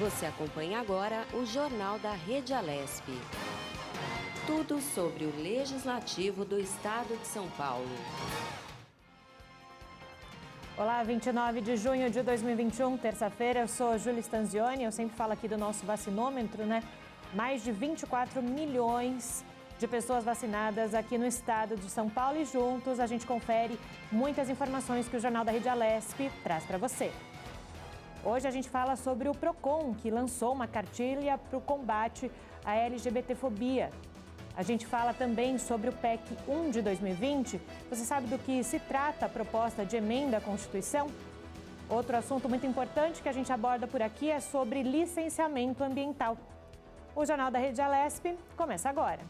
Você acompanha agora o Jornal da Rede Alesp. Tudo sobre o Legislativo do Estado de São Paulo. Olá, 29 de junho de 2021, terça-feira, eu sou Júlia Stanzioni, eu sempre falo aqui do nosso vacinômetro, né? Mais de 24 milhões de pessoas vacinadas aqui no estado de São Paulo e juntos a gente confere muitas informações que o Jornal da Rede Alesp traz para você. Hoje a gente fala sobre o PROCON, que lançou uma cartilha para o combate à LGBTfobia. A gente fala também sobre o PEC 1 de 2020. Você sabe do que se trata a proposta de emenda à Constituição? Outro assunto muito importante que a gente aborda por aqui é sobre licenciamento ambiental. O Jornal da Rede Alesp começa agora.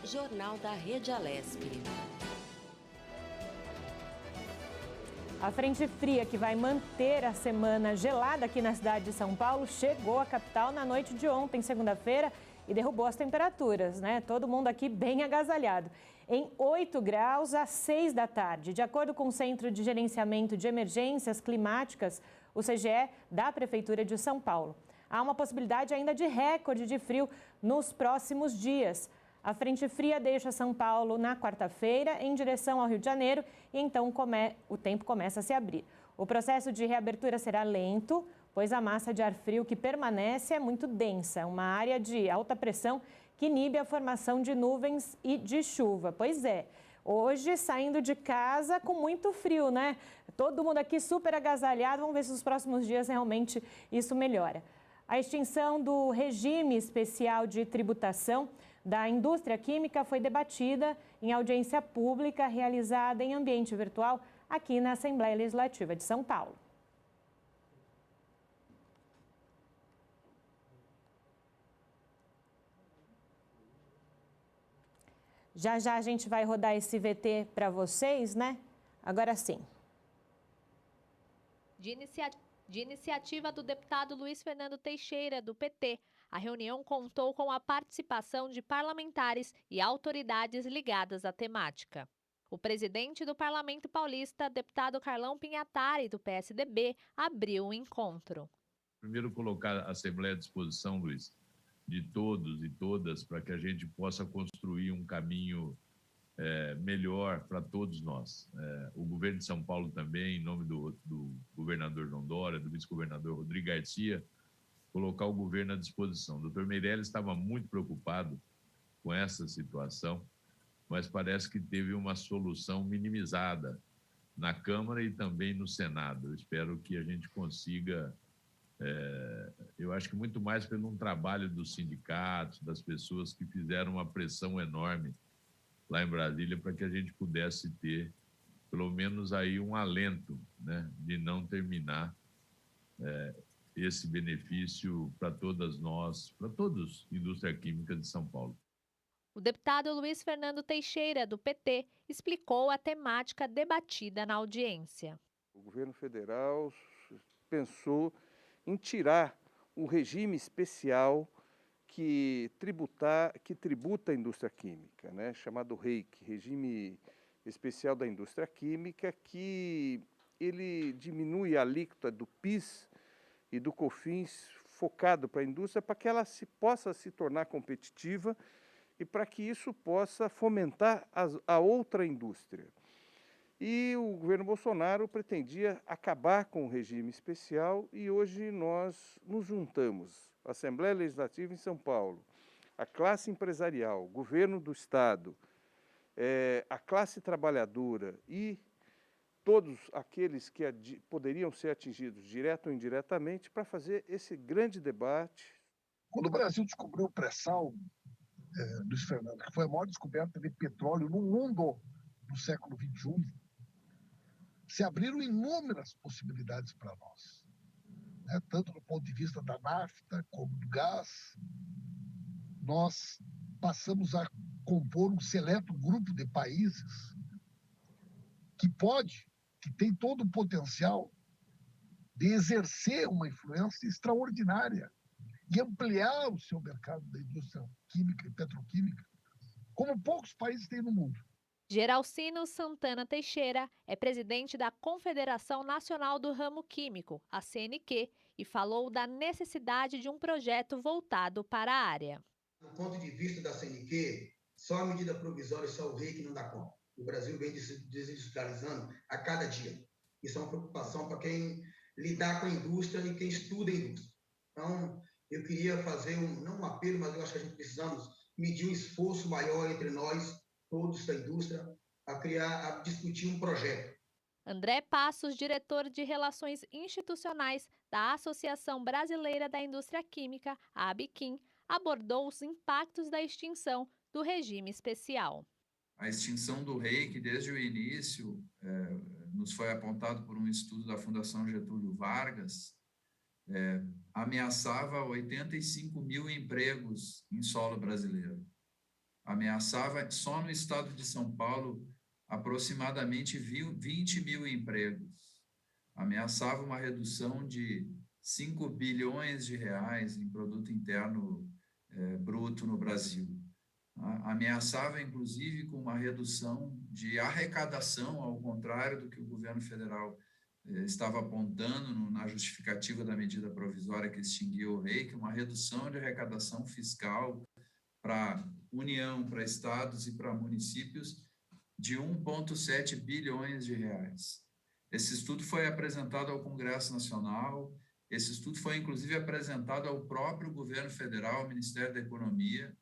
Jornal da Rede Alesp. A frente fria que vai manter a semana gelada aqui na cidade de São Paulo chegou à capital na noite de ontem, segunda-feira, e derrubou as temperaturas, né? Todo mundo aqui bem agasalhado. Em 8 graus às 6 da tarde. De acordo com o Centro de Gerenciamento de Emergências Climáticas, o CGE da Prefeitura de São Paulo. Há uma possibilidade ainda de recorde de frio nos próximos dias. A frente fria deixa São Paulo na quarta-feira em direção ao Rio de Janeiro e então o tempo começa a se abrir. O processo de reabertura será lento, pois a massa de ar frio que permanece é muito densa, uma área de alta pressão que inibe a formação de nuvens e de chuva. Pois é, hoje saindo de casa com muito frio, né? Todo mundo aqui super agasalhado, vamos ver se nos próximos dias realmente isso melhora. A extinção do regime especial de tributação da indústria química foi debatida em audiência pública realizada em ambiente virtual aqui na Assembleia Legislativa de São Paulo. Já já a gente vai rodar esse VT para vocês, né? Agora sim. De iniciativa do deputado Luiz Fernando Teixeira, do PT, a reunião contou com a participação de parlamentares e autoridades ligadas à temática. O presidente do Parlamento Paulista, deputado Carlão Pinhatari, do PSDB, abriu o encontro. Primeiro, colocar a Assembleia à disposição, Luiz, de todos e todas, para que a gente possa construir um caminho melhor para todos nós. O governo de São Paulo também, em nome do governador João Dória, do vice-governador Rodrigo Garcia, colocar o governo à disposição. O doutor Meirelles estava muito preocupado com essa situação, mas parece que teve uma solução minimizada na Câmara e também no Senado. Eu espero que a gente consiga, eu acho que muito mais pelo um trabalho dos sindicatos, das pessoas que fizeram uma pressão enorme lá em Brasília, para que a gente pudesse ter, pelo menos, aí um alento, né, de não terminar esse benefício para todas nós, para todos, indústria química de São Paulo. O deputado Luiz Fernando Teixeira, do PT, explicou a temática debatida na audiência. O governo federal pensou em tirar o regime especial que tributa a indústria química, né, chamado REIQ, Regime Especial da Indústria Química, que ele diminui a alíquota do PIS e do COFINS focado para a indústria, para que ela possa se tornar competitiva e para que isso possa fomentar a outra indústria. E o governo Bolsonaro pretendia acabar com o regime especial e hoje nós nos juntamos, a Assembleia Legislativa em São Paulo, a classe empresarial, o governo do Estado, a classe trabalhadora e todos aqueles que poderiam ser atingidos direto ou indiretamente para fazer esse grande debate. Quando o Brasil descobriu o pré-sal, Luiz Fernando, que foi a maior descoberta de petróleo no mundo no século XXI, se abriram inúmeras possibilidades para nós, né? Tanto do ponto de vista da nafta como do gás. Nós passamos a compor um seleto grupo de países que tem todo o potencial de exercer uma influência extraordinária e ampliar o seu mercado da indústria química e petroquímica, como poucos países têm no mundo. Geralcino Santana Teixeira é presidente da Confederação Nacional do Ramo Químico, a CNQ, e falou da necessidade de um projeto voltado para a área. Do ponto de vista da CNQ, só a medida provisória e só o REIQ não dá conta. O Brasil vem desindustrializando a cada dia. Isso é uma preocupação para quem lidar com a indústria e quem estuda a indústria. Então, eu queria fazer, não um apelo, mas eu acho que a gente precisamos medir um esforço maior entre nós, todos da indústria, a discutir um projeto. André Passos, diretor de Relações Institucionais da Associação Brasileira da Indústria Química, a ABIQUIM, abordou os impactos da extinção do regime especial. A extinção do REIQ, desde o início, nos foi apontado por um estudo da Fundação Getúlio Vargas, ameaçava 85 mil empregos em solo brasileiro. Ameaçava, só no estado de São Paulo, aproximadamente 20 mil empregos. Ameaçava uma redução de 5 bilhões de reais em produto interno bruto no Brasil. Ameaçava, inclusive, com uma redução de arrecadação, ao contrário do que o governo federal estava apontando na justificativa da medida provisória que extinguiu o REIQ, uma redução de arrecadação fiscal para a União, para estados e para municípios de 1,7 bilhões de reais. Esse estudo foi apresentado ao Congresso Nacional, esse estudo foi, inclusive, apresentado ao próprio governo federal, ao Ministério da Economia.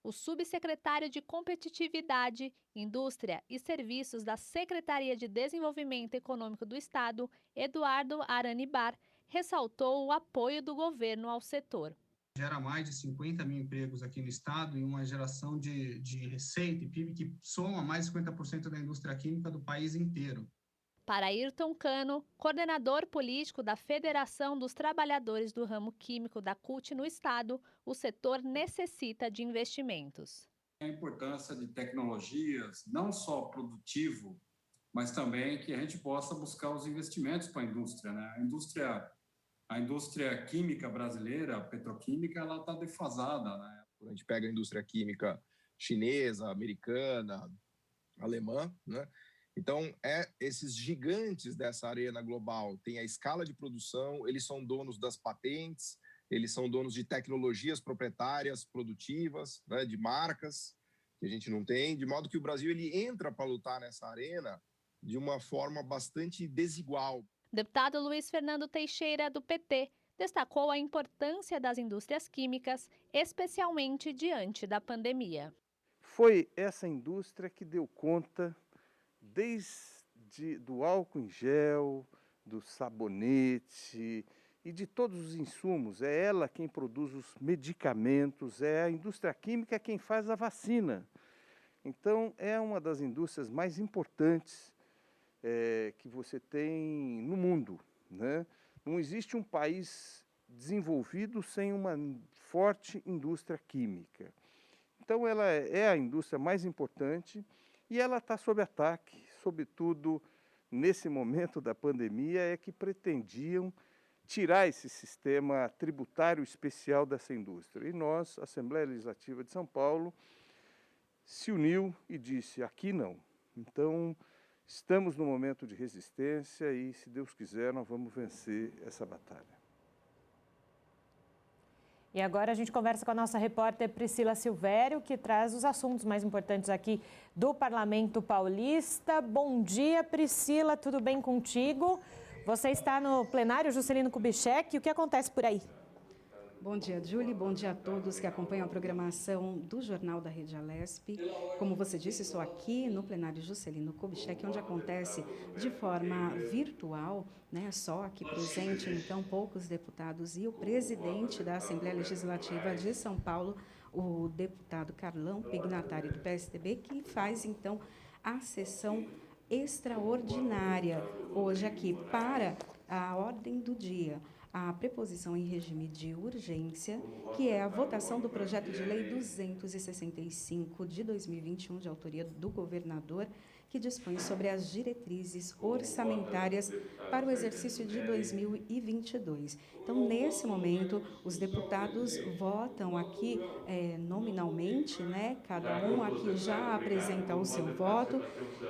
O subsecretário de Competitividade, Indústria e Serviços da Secretaria de Desenvolvimento Econômico do Estado, Eduardo Aranibar, ressaltou o apoio do governo ao setor. Gera mais de 50 mil empregos aqui no estado e uma geração de receita e PIB que soma mais de 50% da indústria química do país inteiro. Para Ayrton Cano, coordenador político da Federação dos Trabalhadores do Ramo Químico da CUT no estado, o setor necessita de investimentos. A importância de tecnologias, não só produtivo, mas também que a gente possa buscar os investimentos para a indústria, né? A indústria química brasileira, a petroquímica, ela está defasada, né? A gente pega a indústria química chinesa, americana, alemã, né? Então, esses gigantes dessa arena global têm a escala de produção, eles são donos das patentes, eles são donos de tecnologias proprietárias, produtivas, né, de marcas que a gente não tem, de modo que o Brasil ele entra para lutar nessa arena de uma forma bastante desigual. O deputado Luiz Fernando Teixeira, do PT, destacou a importância das indústrias químicas, especialmente diante da pandemia. Foi essa indústria que deu conta do álcool em gel, do sabonete e de todos os insumos. É ela quem produz os medicamentos, é a indústria química quem faz a vacina. Então, é uma das indústrias mais importantes que você tem no mundo, né? Não existe um país desenvolvido sem uma forte indústria química. Então, ela é a indústria mais importante e ela está sob ataque, sobretudo nesse momento da pandemia, é que pretendiam tirar esse sistema tributário especial dessa indústria. E nós, a Assembleia Legislativa de São Paulo, se uniu e disse, aqui não. Então, estamos no momento de resistência e, se Deus quiser, nós vamos vencer essa batalha. E agora a gente conversa com a nossa repórter Priscila Silvério, que traz os assuntos mais importantes aqui do Parlamento Paulista. Bom dia, Priscila, tudo bem contigo? Você está no plenário Juscelino Kubitschek, o que acontece por aí? Bom dia, Julie. Bom dia a todos que acompanham a programação do Jornal da Rede Alesp. Como você disse, estou aqui no plenário Juscelino Kubitschek, onde acontece de forma virtual, né? Só aqui presente, então, poucos deputados e o presidente da Assembleia Legislativa de São Paulo, o deputado Carlão Pignatari, do PSDB, que faz, então, a sessão extraordinária hoje aqui para a ordem do dia. A preposição em regime de urgência, que é a votação do projeto de lei 265 de 2021, de autoria do governador, que dispõe sobre as diretrizes orçamentárias para o exercício de 2022. Então, nesse momento, os deputados votam aqui nominalmente, né? Cada um aqui já apresenta o seu voto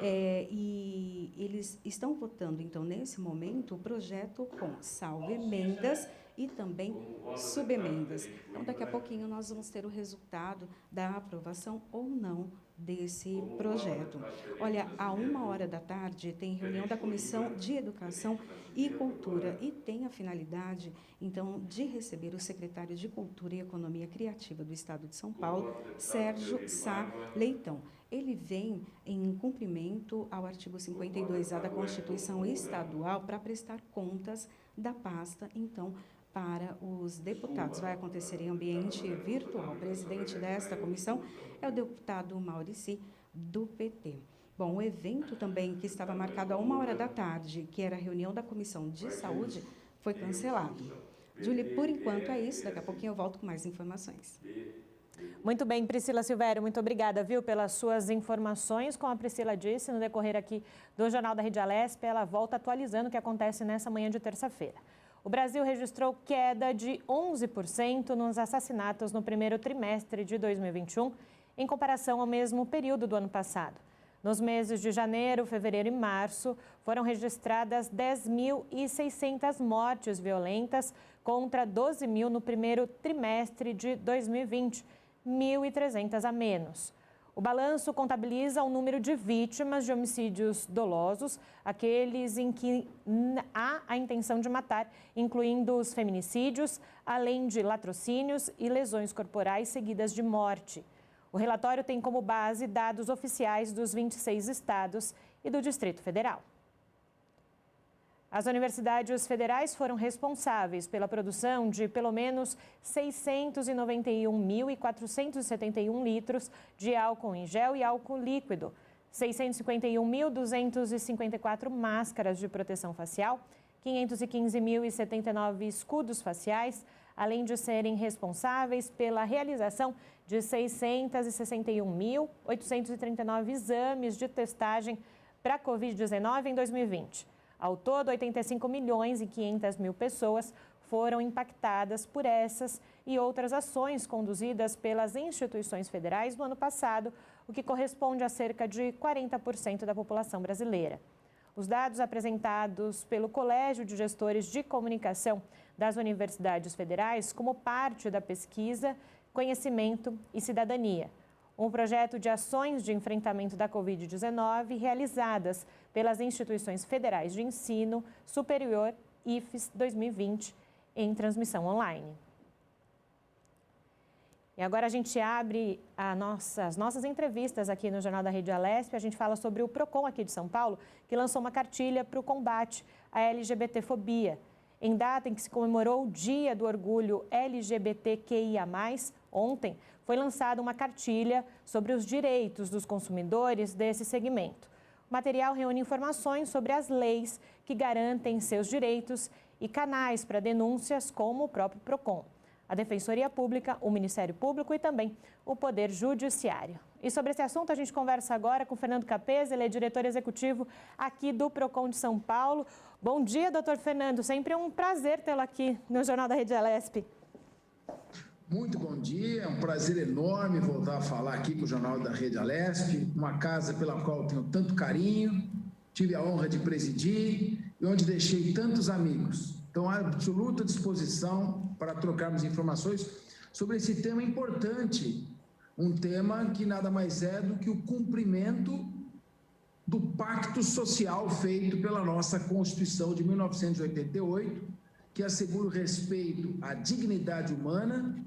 e eles estão votando, então, nesse momento, o projeto com salvo emendas e também subemendas. Então, daqui a pouquinho nós vamos ter o resultado da aprovação ou não desse projeto. Olha, à 13h tem reunião da Comissão de Educação e Cultura e tem a finalidade, então, de receber o secretário de Cultura e Economia Criativa do Estado de São Paulo, Sérgio Sá Leitão. Ele vem em cumprimento ao artigo 52A da Constituição Estadual para prestar contas da pasta, então, para os deputados. Vai acontecer em ambiente virtual. O presidente desta comissão é o deputado Maurici, do PT. Bom, o evento também que estava marcado à 13h, que era a reunião da Comissão de Saúde, foi cancelado. Júlia, por enquanto é isso. Daqui a pouquinho eu volto com mais informações. Muito bem, Priscila Silvério, muito obrigada, viu, pelas suas informações. Como a Priscila disse, no decorrer aqui do Jornal da Rede Alesp, ela volta atualizando o que acontece nessa manhã de terça-feira. O Brasil registrou queda de 11% nos assassinatos no primeiro trimestre de 2021, em comparação ao mesmo período do ano passado. Nos meses de janeiro, fevereiro e março, foram registradas 10.600 mortes violentas contra 12.000 no primeiro trimestre de 2020, 1.300 a menos. O balanço contabiliza o número de vítimas de homicídios dolosos, aqueles em que há a intenção de matar, incluindo os feminicídios, além de latrocínios e lesões corporais seguidas de morte. O relatório tem como base dados oficiais dos 26 estados e do Distrito Federal. As universidades federais foram responsáveis pela produção de pelo menos 691.471 litros de álcool em gel e álcool líquido, 651.254 máscaras de proteção facial, 515.079 escudos faciais, além de serem responsáveis pela realização de 661.839 exames de testagem para a Covid-19 em 2020. Ao todo, 85.500.000 pessoas foram impactadas por essas e outras ações conduzidas pelas instituições federais no ano passado, o que corresponde a cerca de 40% da população brasileira. Os dados apresentados pelo Colégio de Gestores de Comunicação das Universidades Federais como parte da pesquisa Conhecimento e Cidadania, um projeto de ações de enfrentamento da Covid-19 realizadas pelas instituições federais de ensino superior IFES 2020 em transmissão online. E agora a gente abre as nossas entrevistas aqui no Jornal da Rede Alesp. A gente fala sobre o PROCON aqui de São Paulo, que lançou uma cartilha para o combate à LGBTfobia. Em data em que se comemorou o Dia do Orgulho LGBTQIA+, ontem, foi lançada uma cartilha sobre os direitos dos consumidores desse segmento. O material reúne informações sobre as leis que garantem seus direitos e canais para denúncias, como o próprio PROCON, a Defensoria Pública, o Ministério Público e também o Poder Judiciário. E sobre esse assunto a gente conversa agora com o Fernando Capês, ele é diretor executivo aqui do PROCON de São Paulo. Bom dia, doutor Fernando, sempre é um prazer tê-lo aqui no Jornal da Rede Alesp. Muito bom dia, é um prazer enorme voltar a falar aqui com o Jornal da Rede Alesp, uma casa pela qual tenho tanto carinho, tive a honra de presidir e onde deixei tantos amigos. Então, à absoluta disposição para trocarmos informações sobre esse tema importante, um tema que nada mais é do que o cumprimento do pacto social feito pela nossa Constituição de 1988, que assegura o respeito à dignidade humana,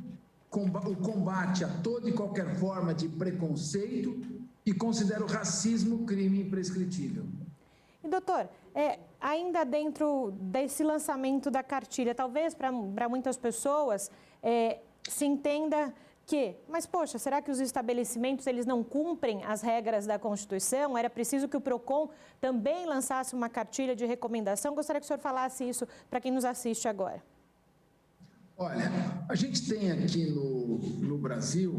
o combate a toda e qualquer forma de preconceito e considera o racismo crime imprescritível. E, doutor, ainda dentro desse lançamento da cartilha, talvez para muitas pessoas se entenda que, mas poxa, será que os estabelecimentos eles não cumprem as regras da Constituição? Era preciso que o PROCON também lançasse uma cartilha de recomendação? Gostaria que o senhor falasse isso para quem nos assiste agora. Olha, a gente tem aqui no Brasil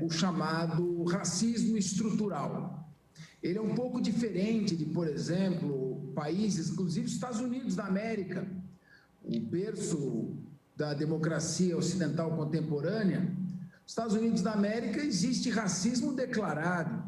o chamado racismo estrutural. ele é um pouco diferente de, por exemplo, países, inclusive os Estados Unidos da América, o berço da democracia ocidental contemporânea. Nos Estados Unidos da América existe racismo declarado,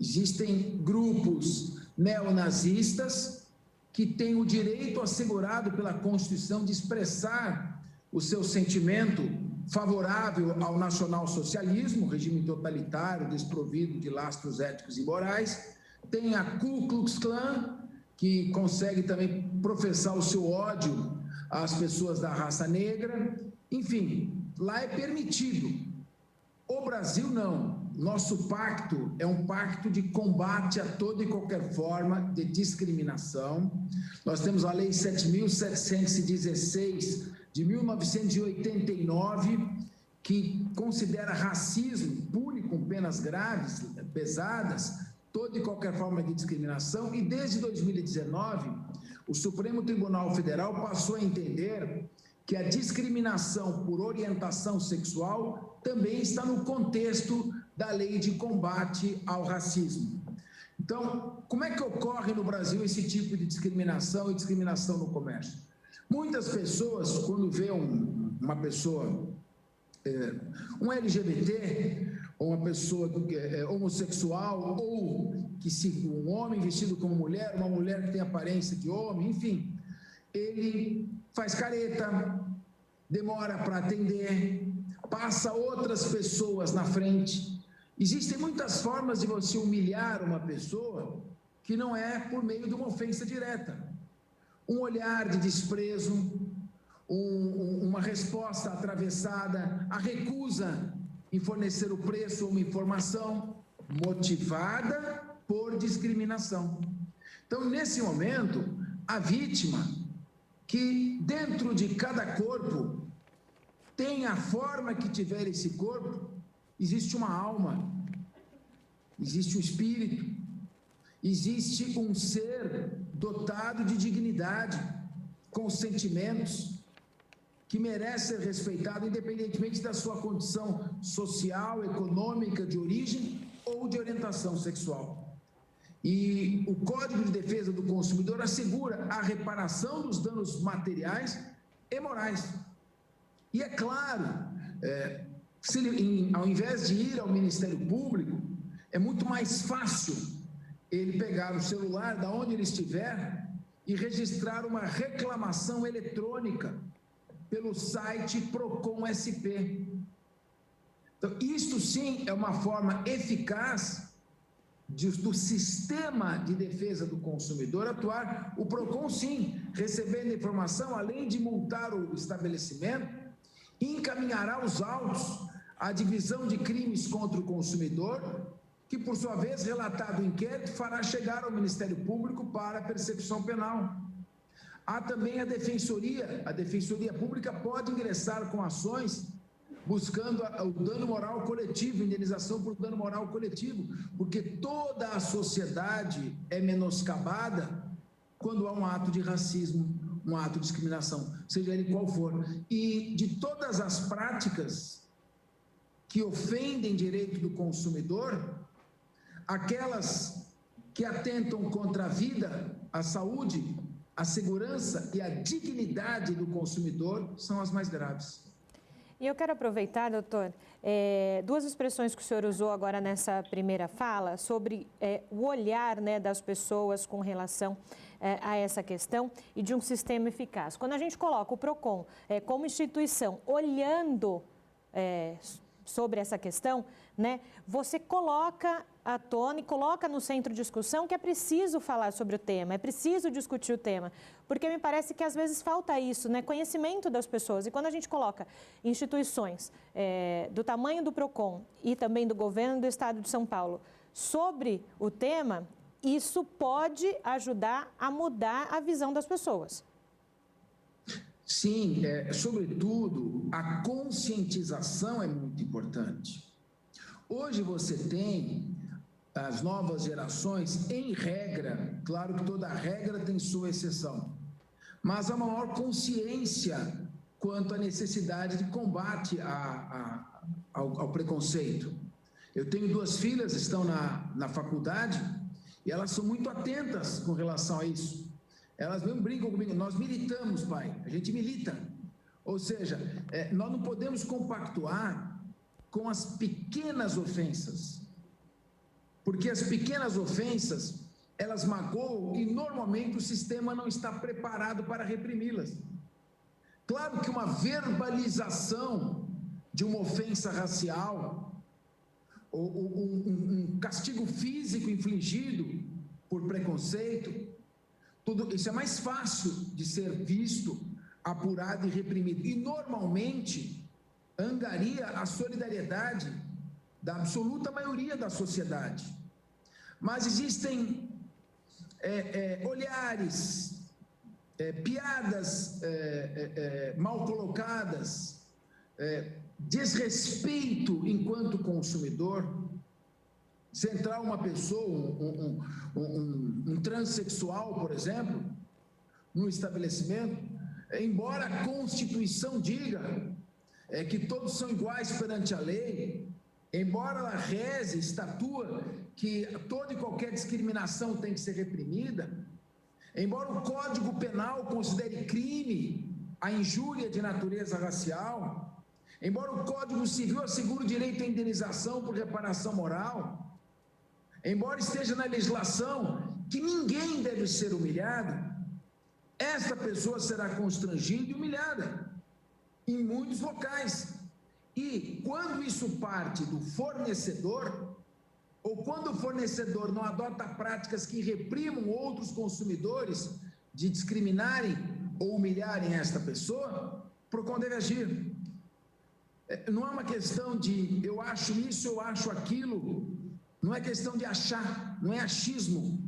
existem grupos neonazistas que têm o direito assegurado pela Constituição de expressar o seu sentimento favorável ao nacionalsocialismo, regime totalitário, desprovido de lastros éticos e morais. Tem a Ku Klux Klan, que consegue também professar o seu ódio às pessoas da raça negra. Enfim, lá é permitido. O Brasil não. Nosso pacto é um pacto de combate a toda e qualquer forma de discriminação. Nós temos a Lei 7.716 de 1989, que considera racismo, pune com penas graves, pesadas, toda e qualquer forma de discriminação. E desde 2019, o Supremo Tribunal Federal passou a entender que a discriminação por orientação sexual também está no contexto da lei de combate ao racismo. Então, como é que ocorre no Brasil esse tipo de discriminação e discriminação no comércio? Muitas pessoas, quando vê uma pessoa, um LGBT, ou uma pessoa homossexual, ou um homem vestido como mulher, uma mulher que tem aparência de homem, enfim, ele faz careta, demora para atender, passa outras pessoas na frente. Existem muitas formas de você humilhar uma pessoa que não é por meio de uma ofensa direta. Um olhar de desprezo, uma resposta atravessada, a recusa em fornecer o preço ou uma informação motivada por discriminação. Então, nesse momento, a vítima, que dentro de cada corpo tem a forma que tiver esse corpo, existe uma alma, existe um espírito, existe um ser dotado de dignidade, com sentimentos, que merece ser respeitado independentemente da sua condição social, econômica, de origem ou de orientação sexual. E o Código de Defesa do Consumidor assegura a reparação dos danos materiais e morais. E é claro, ao invés de ir ao Ministério Público, é muito mais fácil ele pegar o celular da onde ele estiver e registrar uma reclamação eletrônica pelo site Procon SP. Então, isto sim é uma forma eficaz do sistema de defesa do consumidor atuar. O Procon, sim, recebendo a informação, além de multar o estabelecimento, encaminhará os autos à Divisão de Crimes contra o Consumidor, que, por sua vez, relatado o inquérito, fará chegar ao Ministério Público para a persecução penal. Há também a Defensoria Pública pode ingressar com ações buscando o dano moral coletivo, indenização por dano moral coletivo, porque toda a sociedade é menoscabada quando há um ato de racismo, um ato de discriminação, seja ele qual for. E de todas as práticas que ofendem direito do consumidor, aquelas que atentam contra a vida, a saúde, a segurança e a dignidade do consumidor são as mais graves. E eu quero aproveitar, doutor, duas expressões que o senhor usou agora nessa primeira fala, sobre o olhar, né, das pessoas com relação a essa questão e de um sistema eficaz. Quando a gente coloca o PROCON como instituição olhando sobre essa questão, né, você coloca à tona e coloca no centro de discussão que é preciso falar sobre o tema, é preciso discutir o tema, porque me parece que às vezes falta isso, né, conhecimento das pessoas. E quando a gente coloca instituições do tamanho do PROCON e também do governo do Estado de São Paulo sobre o tema, isso pode ajudar a mudar a visão das pessoas. Sim, sobretudo, a conscientização é muito importante. Hoje você tem as novas gerações, em regra, claro que toda regra tem sua exceção, mas a maior consciência quanto à necessidade de combate ao preconceito. Eu tenho duas filhas, estão na faculdade, E elas são muito atentas com relação a isso. Elas mesmo brincam comigo, nós militamos, pai, a gente milita. Ou seja, nós não podemos compactuar com as pequenas ofensas, porque as pequenas ofensas, elas magoam e normalmente o sistema não está preparado para reprimi-las. Claro que uma verbalização de uma ofensa racial, ou um castigo físico infligido por preconceito, tudo isso é mais fácil de ser visto, apurado e reprimido. E normalmente angaria a solidariedade da absoluta maioria da sociedade. Mas existem olhares, piadas mal colocadas, desrespeito enquanto consumidor. Se entrar uma pessoa, um transexual, por exemplo, no estabelecimento, embora a Constituição diga que todos são iguais perante a lei, embora ela reze, estatua que toda e qualquer discriminação tem que ser reprimida, embora o Código Penal considere crime a injúria de natureza racial, embora o Código Civil assegure o direito à indenização por reparação moral, embora esteja na legislação que ninguém deve ser humilhado, esta pessoa será constrangida e humilhada em muitos locais. E quando isso parte do fornecedor, ou quando o fornecedor não adota práticas que reprimam outros consumidores de discriminarem ou humilharem esta pessoa, o PROCON deve agir. Não é uma questão de eu acho isso, eu acho aquilo, não é questão de achar, não é achismo.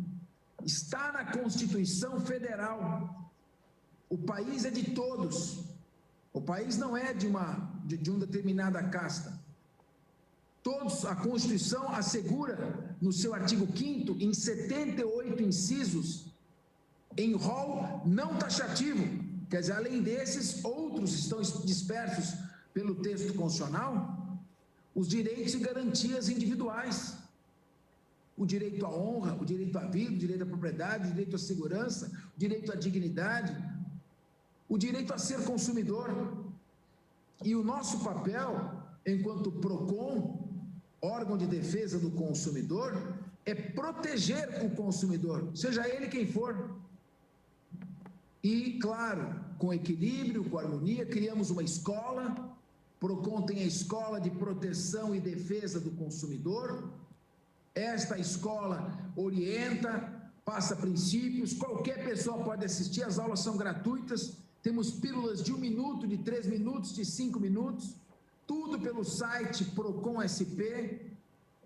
Está na Constituição Federal. O país é de todos. O país não é de uma determinada casta. Todos, a Constituição assegura, no seu artigo 5º, em 78 incisos, em rol não taxativo. Quer dizer, além desses, outros estão dispersos pelo texto constitucional, os direitos e garantias individuais. O direito à honra, o direito à vida, o direito à propriedade, o direito à segurança, o direito à dignidade, o direito a ser consumidor. E o nosso papel, enquanto PROCON, órgão de defesa do consumidor, é proteger o consumidor, seja ele quem for. E, claro, com equilíbrio, com harmonia, criamos uma escola. PROCON tem a Escola de Proteção e Defesa do Consumidor. Esta escola orienta, passa princípios, qualquer pessoa pode assistir, as aulas são gratuitas, temos pílulas de 1 minuto, de 3 minutos, de 5 minutos, tudo pelo site PROCON SP,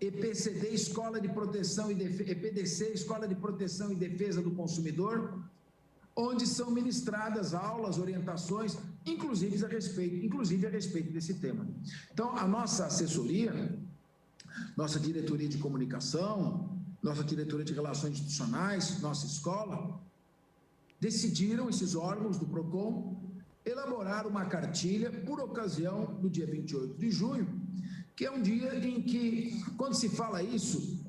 EPCD, Escola de Proteção e EPDC, Escola de Proteção e Defesa do Consumidor, onde são ministradas aulas, orientações, inclusive a respeito desse tema. Então, a nossa assessoria, nossa diretoria de comunicação, nossa diretoria de relações institucionais, nossa escola, decidiram, esses órgãos do PROCON, elaborar uma cartilha por ocasião do dia 28 de junho, que é um dia em que, quando se fala isso,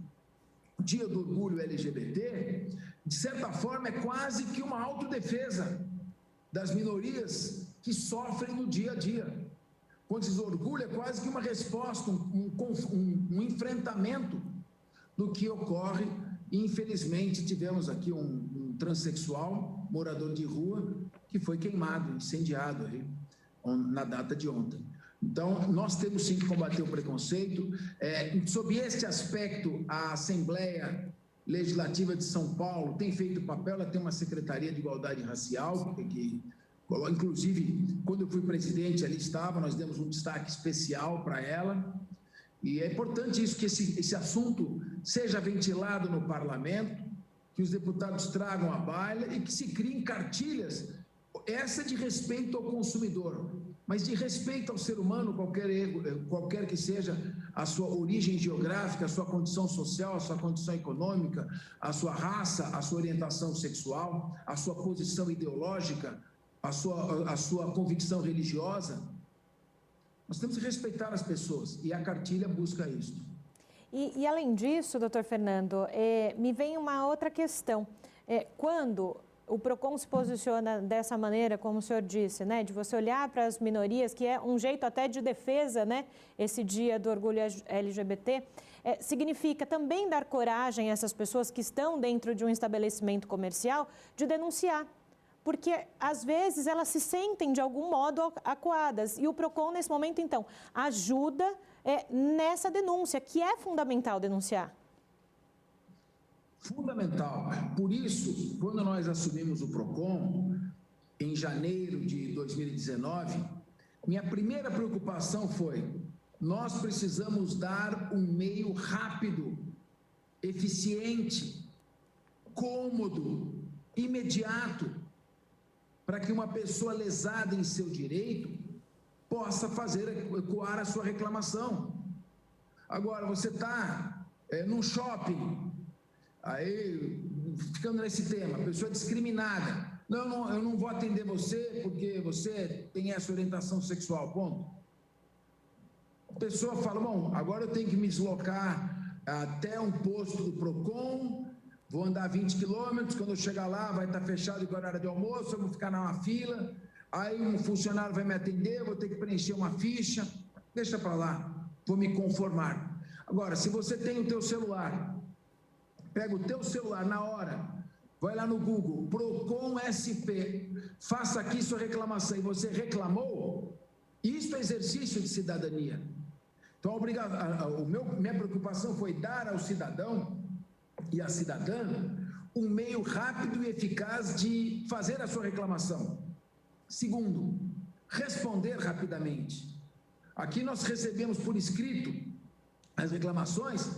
Dia do Orgulho LGBT, de certa forma é quase que uma autodefesa das minorias que sofrem no dia a dia. Quando se diz orgulho, é quase que uma resposta, um enfrentamento do que ocorre. Infelizmente, tivemos aqui um transexual, morador de rua, que foi queimado, incendiado aí, na data de ontem. Então, nós temos sim que combater o preconceito. Sob este aspecto, a Assembleia Legislativa de São Paulo tem feito papel, ela tem uma Secretaria de Igualdade Racial, que inclusive, quando eu fui presidente, ali estava, nós demos um destaque especial para ela, e é importante isso, que esse assunto seja ventilado no parlamento, que os deputados tragam à baila e que se criem cartilhas, essa de respeito ao consumidor, mas de respeito ao ser humano, qualquer que seja a sua origem geográfica, a sua condição social, a sua condição econômica, a sua raça, a sua orientação sexual, a sua posição ideológica, a sua convicção religiosa. Nós temos que respeitar as pessoas e a cartilha busca isso. E além disso, doutor Fernando, me vem uma outra questão. Quando o PROCON se posiciona dessa maneira, como o senhor disse, né, de você olhar para as minorias, que é um jeito até de defesa, né, esse dia do orgulho LGBT, significa também dar coragem a essas pessoas que estão dentro de um estabelecimento comercial de denunciar. Porque, às vezes, elas se sentem, de algum modo, acuadas. E o PROCON, nesse momento, então, ajuda nessa denúncia, que é fundamental denunciar. Fundamental. Por isso, quando nós assumimos o PROCON, em janeiro de 2019, minha primeira preocupação foi: nós precisamos dar um meio rápido, eficiente, cômodo, imediato, para que uma pessoa lesada em seu direito possa ecoar a sua reclamação. Agora, você está num shopping, aí, ficando nesse tema, pessoa discriminada. Não, eu não vou atender você porque você tem essa orientação sexual, ponto. A pessoa fala: bom, agora eu tenho que me deslocar até um posto do PROCON, vou andar 20 quilômetros, quando eu chegar lá vai estar fechado com a horário de almoço, eu vou ficar numa fila, aí um funcionário vai me atender, vou ter que preencher uma ficha, deixa para lá, vou me conformar. Agora, se você tem o teu celular, pega o teu celular na hora, vai lá no Google, PROCON SP, faça aqui sua reclamação, e você reclamou, isso é exercício de cidadania. Então, minha preocupação foi dar ao cidadão e à cidadã um meio rápido e eficaz de fazer a sua reclamação. Segundo, responder rapidamente. Aqui nós recebemos por escrito as reclamações,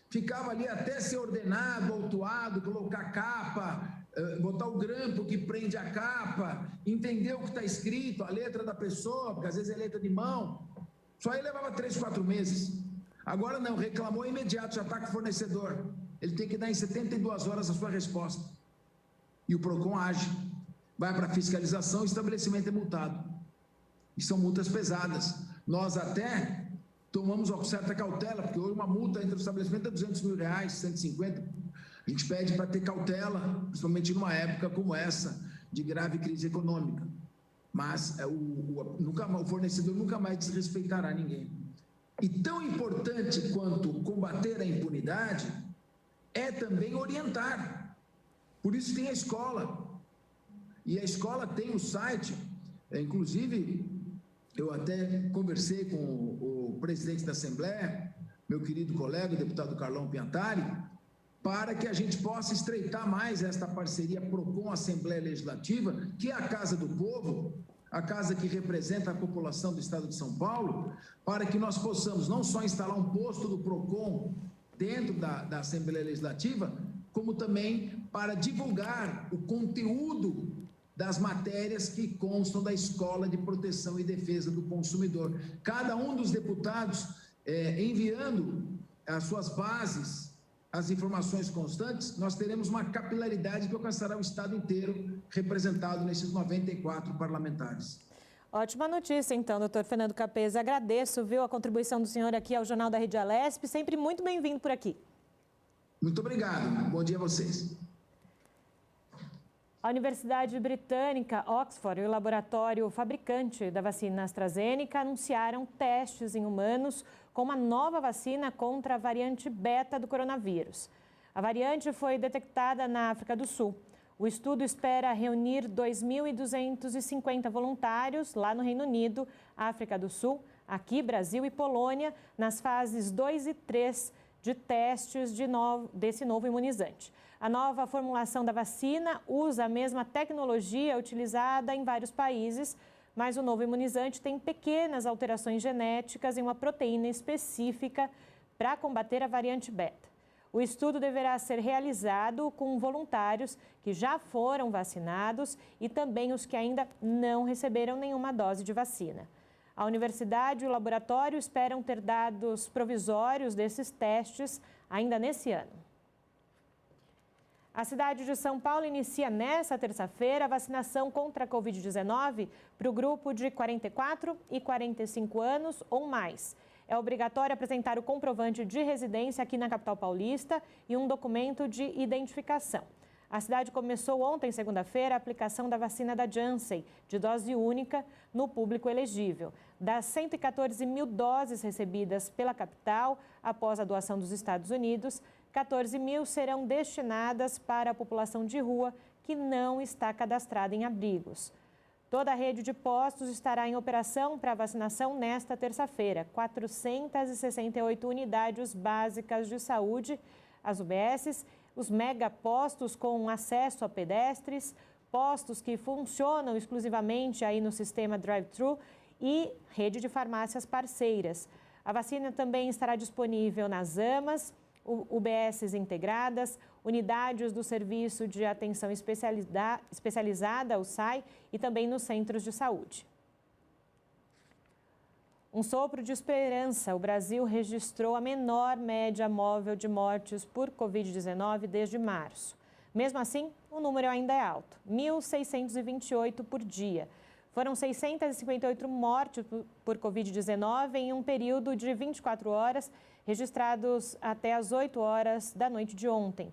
ficava ali até ser ordenado, autuado, colocar capa, botar o grampo que prende a capa, entender o que está escrito, a letra da pessoa, porque às vezes é letra de mão. Só aí levava 3, 4 meses. Agora não, reclamou imediato, já está com o fornecedor. Ele tem que dar em 72 horas a sua resposta. E o PROCON age. Vai para a fiscalização, o estabelecimento é multado. E são multas pesadas. Nós até tomamos uma certa cautela, porque hoje uma multa entre o estabelecimento é R$200 mil, 150. A gente pede para ter cautela, principalmente numa época como essa, de grave crise econômica. Mas o fornecedor nunca mais desrespeitará ninguém. E tão importante quanto combater a impunidade é também orientar. Por isso tem a escola. E a escola tem o site, inclusive eu até conversei com o presidente da Assembleia, meu querido colega, o deputado Carlão Piantari, para que a gente possa estreitar mais esta parceria PROCON-Assembleia Legislativa, que é a Casa do Povo, a casa que representa a população do Estado de São Paulo, para que nós possamos não só instalar um posto do PROCON dentro da Assembleia Legislativa, como também para divulgar o conteúdo das matérias que constam da Escola de Proteção e Defesa do Consumidor. Cada um dos deputados enviando as suas bases, as informações constantes, nós teremos uma capilaridade que alcançará o Estado inteiro, representado nesses 94 parlamentares. Ótima notícia, então, doutor Fernando Capeza. Agradeço, viu, a contribuição do senhor aqui ao Jornal da Rede Alesp. Sempre muito bem-vindo por aqui. Muito obrigado. Bom dia a vocês. A Universidade Britânica Oxford e o laboratório fabricante da vacina AstraZeneca anunciaram testes em humanos com uma nova vacina contra a variante beta do coronavírus. A variante foi detectada na África do Sul. O estudo espera reunir 2.250 voluntários lá no Reino Unido, África do Sul, aqui Brasil e Polônia, nas fases 2 e 3 de testes desse novo imunizante. A nova formulação da vacina usa a mesma tecnologia utilizada em vários países, mas o novo imunizante tem pequenas alterações genéticas em uma proteína específica para combater a variante beta. O estudo deverá ser realizado com voluntários que já foram vacinados e também os que ainda não receberam nenhuma dose de vacina. A universidade e o laboratório esperam ter dados provisórios desses testes ainda nesse ano. A cidade de São Paulo inicia nesta terça-feira a vacinação contra a Covid-19 para o grupo de 44 e 45 anos ou mais. É obrigatório apresentar o comprovante de residência aqui na capital paulista e um documento de identificação. A cidade começou ontem, segunda-feira, a aplicação da vacina da Janssen, de dose única, no público elegível. Das 114 mil doses recebidas pela capital após a doação dos Estados Unidos, 14 mil serão destinadas para a população de rua que não está cadastrada em abrigos. Toda a rede de postos estará em operação para vacinação nesta terça-feira. 468 unidades básicas de saúde, as UBSs, os megapostos com acesso a pedestres, postos que funcionam exclusivamente aí no sistema drive-thru e rede de farmácias parceiras. A vacina também estará disponível nas AMAs, UBSs integradas, unidades do Serviço de Atenção Especializada, o SAI, e também nos centros de saúde. Um sopro de esperança. O Brasil registrou a menor média móvel de mortes por Covid-19 desde março. Mesmo assim, o número ainda é alto, 1.628 por dia. Foram 658 mortes por Covid-19 em um período de 24 horas, registrados até as 8 horas da noite de ontem.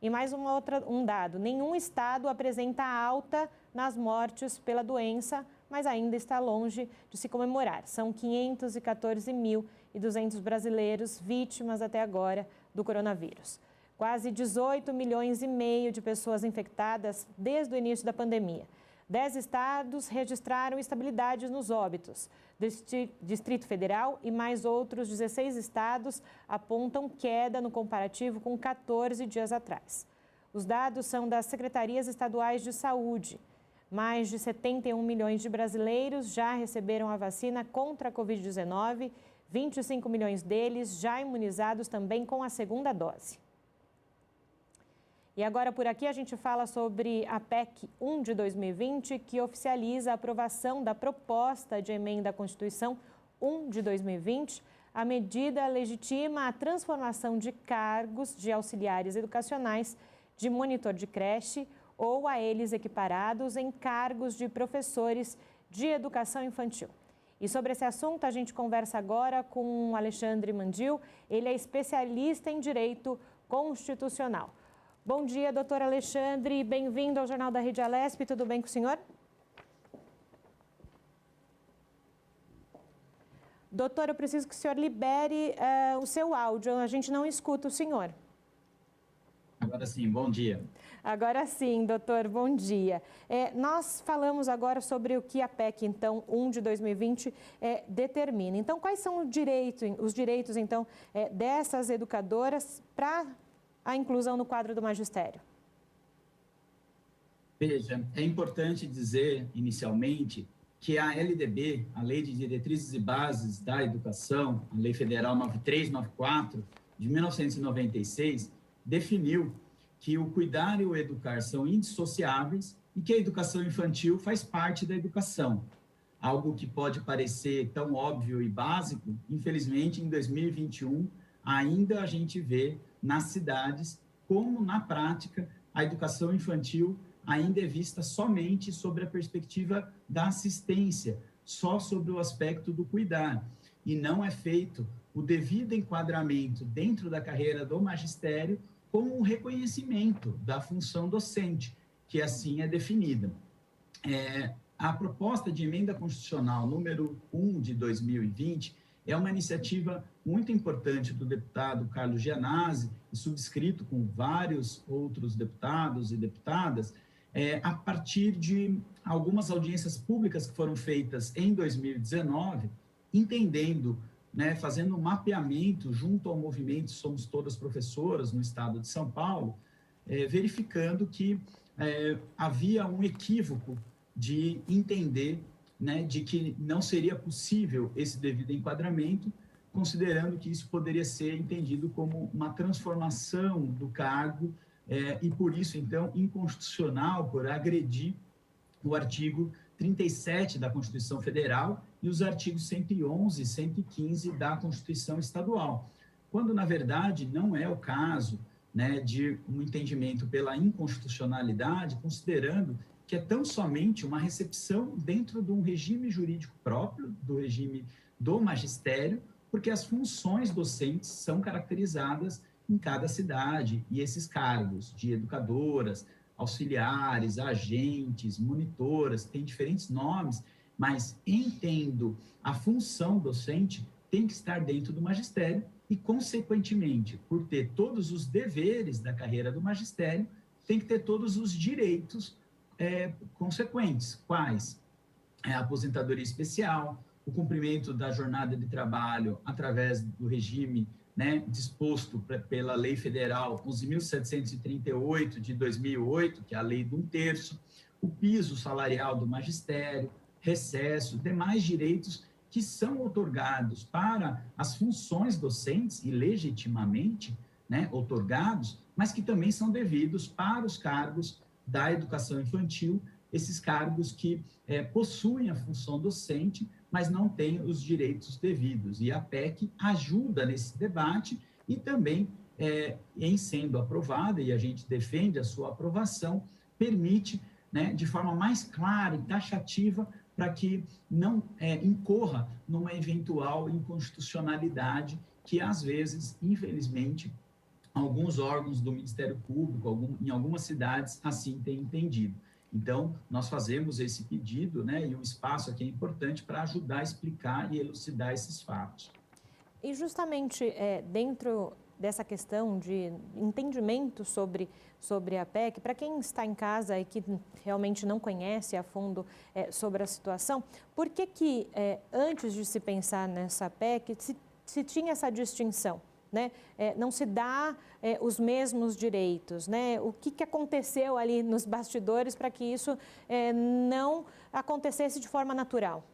E mais um dado, nenhum estado apresenta alta nas mortes pela doença, mas ainda está longe de se comemorar. São 514.200 brasileiros vítimas até agora do coronavírus. Quase 18 milhões e meio de pessoas infectadas desde o início da pandemia. 10 estados registraram estabilidade nos óbitos. Distrito Federal e mais outros 16 estados apontam queda no comparativo com 14 dias atrás. Os dados são das secretarias estaduais de saúde. Mais de 71 milhões de brasileiros já receberam a vacina contra a Covid-19, 25 milhões deles já imunizados também com a segunda dose. E agora por aqui a gente fala sobre a PEC 1 de 2020, que oficializa a aprovação da proposta de emenda à Constituição 1 de 2020. A medida legitima a transformação de cargos de auxiliares educacionais, de monitor de creche ou a eles equiparados em cargos de professores de educação infantil. E sobre esse assunto a gente conversa agora com o Alexandre Mandil. Ele é especialista em direito constitucional. Bom dia, doutor Alexandre. Bem-vindo ao Jornal da Rede Alesp. Tudo bem com o senhor? Doutor, eu preciso que o senhor libere o seu áudio. A gente não escuta o senhor. Agora sim, bom dia. Agora sim, doutor, bom dia. Nós falamos agora sobre o que a PEC, então, 1 de 2020 determina. Então, quais são os direitos então, dessas educadoras para a inclusão no quadro do magistério? Veja, é importante dizer, inicialmente, que a LDB, a Lei de Diretrizes e Bases da Educação, a Lei Federal 9394, de 1996, definiu que o cuidar e o educar são indissociáveis e que a educação infantil faz parte da educação. Algo que pode parecer tão óbvio e básico, infelizmente, em 2021, ainda a gente vê nas cidades como, na prática, a educação infantil ainda é vista somente sobre a perspectiva da assistência, só sobre o aspecto do cuidar, e não é feito o devido enquadramento dentro da carreira do magistério com o reconhecimento da função docente, que assim é definida. A proposta de emenda constitucional número 1 de 2020 é uma iniciativa muito importante do deputado Carlos Gianazzi, e subscrito com vários outros deputados e deputadas, a partir de algumas audiências públicas que foram feitas em 2019, entendendo, fazendo um mapeamento junto ao movimento Somos Todas Professoras no estado de São Paulo, verificando que havia um equívoco de entender, de que não seria possível esse devido enquadramento, considerando que isso poderia ser entendido como uma transformação do cargo e, por isso, então, inconstitucional por agredir o artigo 37 da Constituição Federal e os artigos 111 e 115 da Constituição Estadual, quando, na verdade, não é o caso de um entendimento pela inconstitucionalidade, considerando que é tão somente uma recepção dentro de um regime jurídico próprio, do regime do magistério, porque as funções docentes são caracterizadas em cada cidade, e esses cargos de educadoras, auxiliares, agentes, monitoras, têm diferentes nomes, mas entendo a função docente tem que estar dentro do magistério e, consequentemente, por ter todos os deveres da carreira do magistério, tem que ter todos os direitos consequentes. Quais? A aposentadoria especial, o cumprimento da jornada de trabalho através do regime, né, disposto pela Lei Federal 11.738 de 2008, que é a lei de 1/3, o piso salarial do magistério, recesso, demais direitos que são outorgados para as funções docentes e legitimamente, né, outorgados, mas que também são devidos para os cargos da educação infantil, esses cargos que possuem a função docente, mas não têm os direitos devidos. E a PEC ajuda nesse debate e também, em sendo aprovada, e a gente defende a sua aprovação, permite, né, de forma mais clara e taxativa, para que não incorra numa eventual inconstitucionalidade que, às vezes, infelizmente, alguns órgãos do Ministério Público, em algumas cidades, assim têm entendido. Então, nós fazemos esse pedido, né, e o espaço aqui é importante para ajudar a explicar e elucidar esses fatos. E justamente dentro dessa questão de entendimento sobre a PEC, para quem está em casa e que realmente não conhece a fundo sobre a situação, por que antes de se pensar nessa PEC, se tinha essa distinção? Né? Não se dá os mesmos direitos, né? O que aconteceu ali nos bastidores para que isso não acontecesse de forma natural?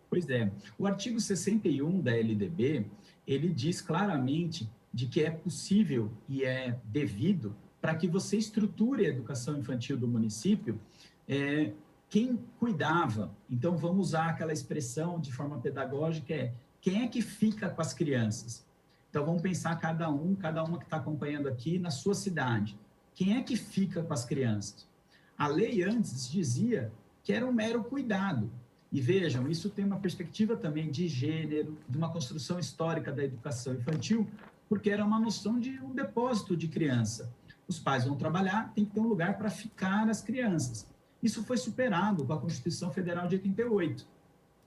Pois é, o artigo 61 da LDB, ele diz claramente de que é possível e é devido para que você estruture a educação infantil do município quem cuidava. Então, vamos usar aquela expressão de forma pedagógica, quem é que fica com as crianças? Então, vamos pensar cada uma que está acompanhando aqui na sua cidade. Quem é que fica com as crianças? A lei antes dizia que era um mero cuidado. E vejam, isso tem uma perspectiva também de gênero, de uma construção histórica da educação infantil, porque era uma noção de um depósito de criança. Os pais vão trabalhar, tem que ter um lugar para ficar as crianças. Isso foi superado com a Constituição Federal de 88.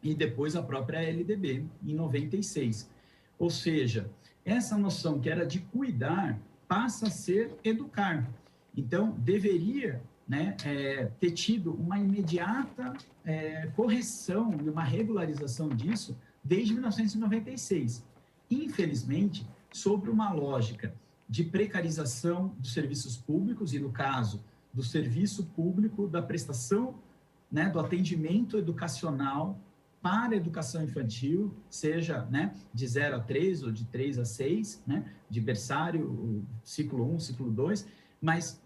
E depois a própria LDB, em 96. Ou seja, essa noção que era de cuidar passa a ser educar. Então, deveria, né, ter tido uma imediata correção e uma regularização disso desde 1996. Infelizmente, sobre uma lógica de precarização dos serviços públicos e, no caso, do serviço público da prestação, né, do atendimento educacional para a educação infantil, seja, né, de 0 a 3 ou de 3 a 6, né, de berçário, ciclo 1, ciclo 2, mas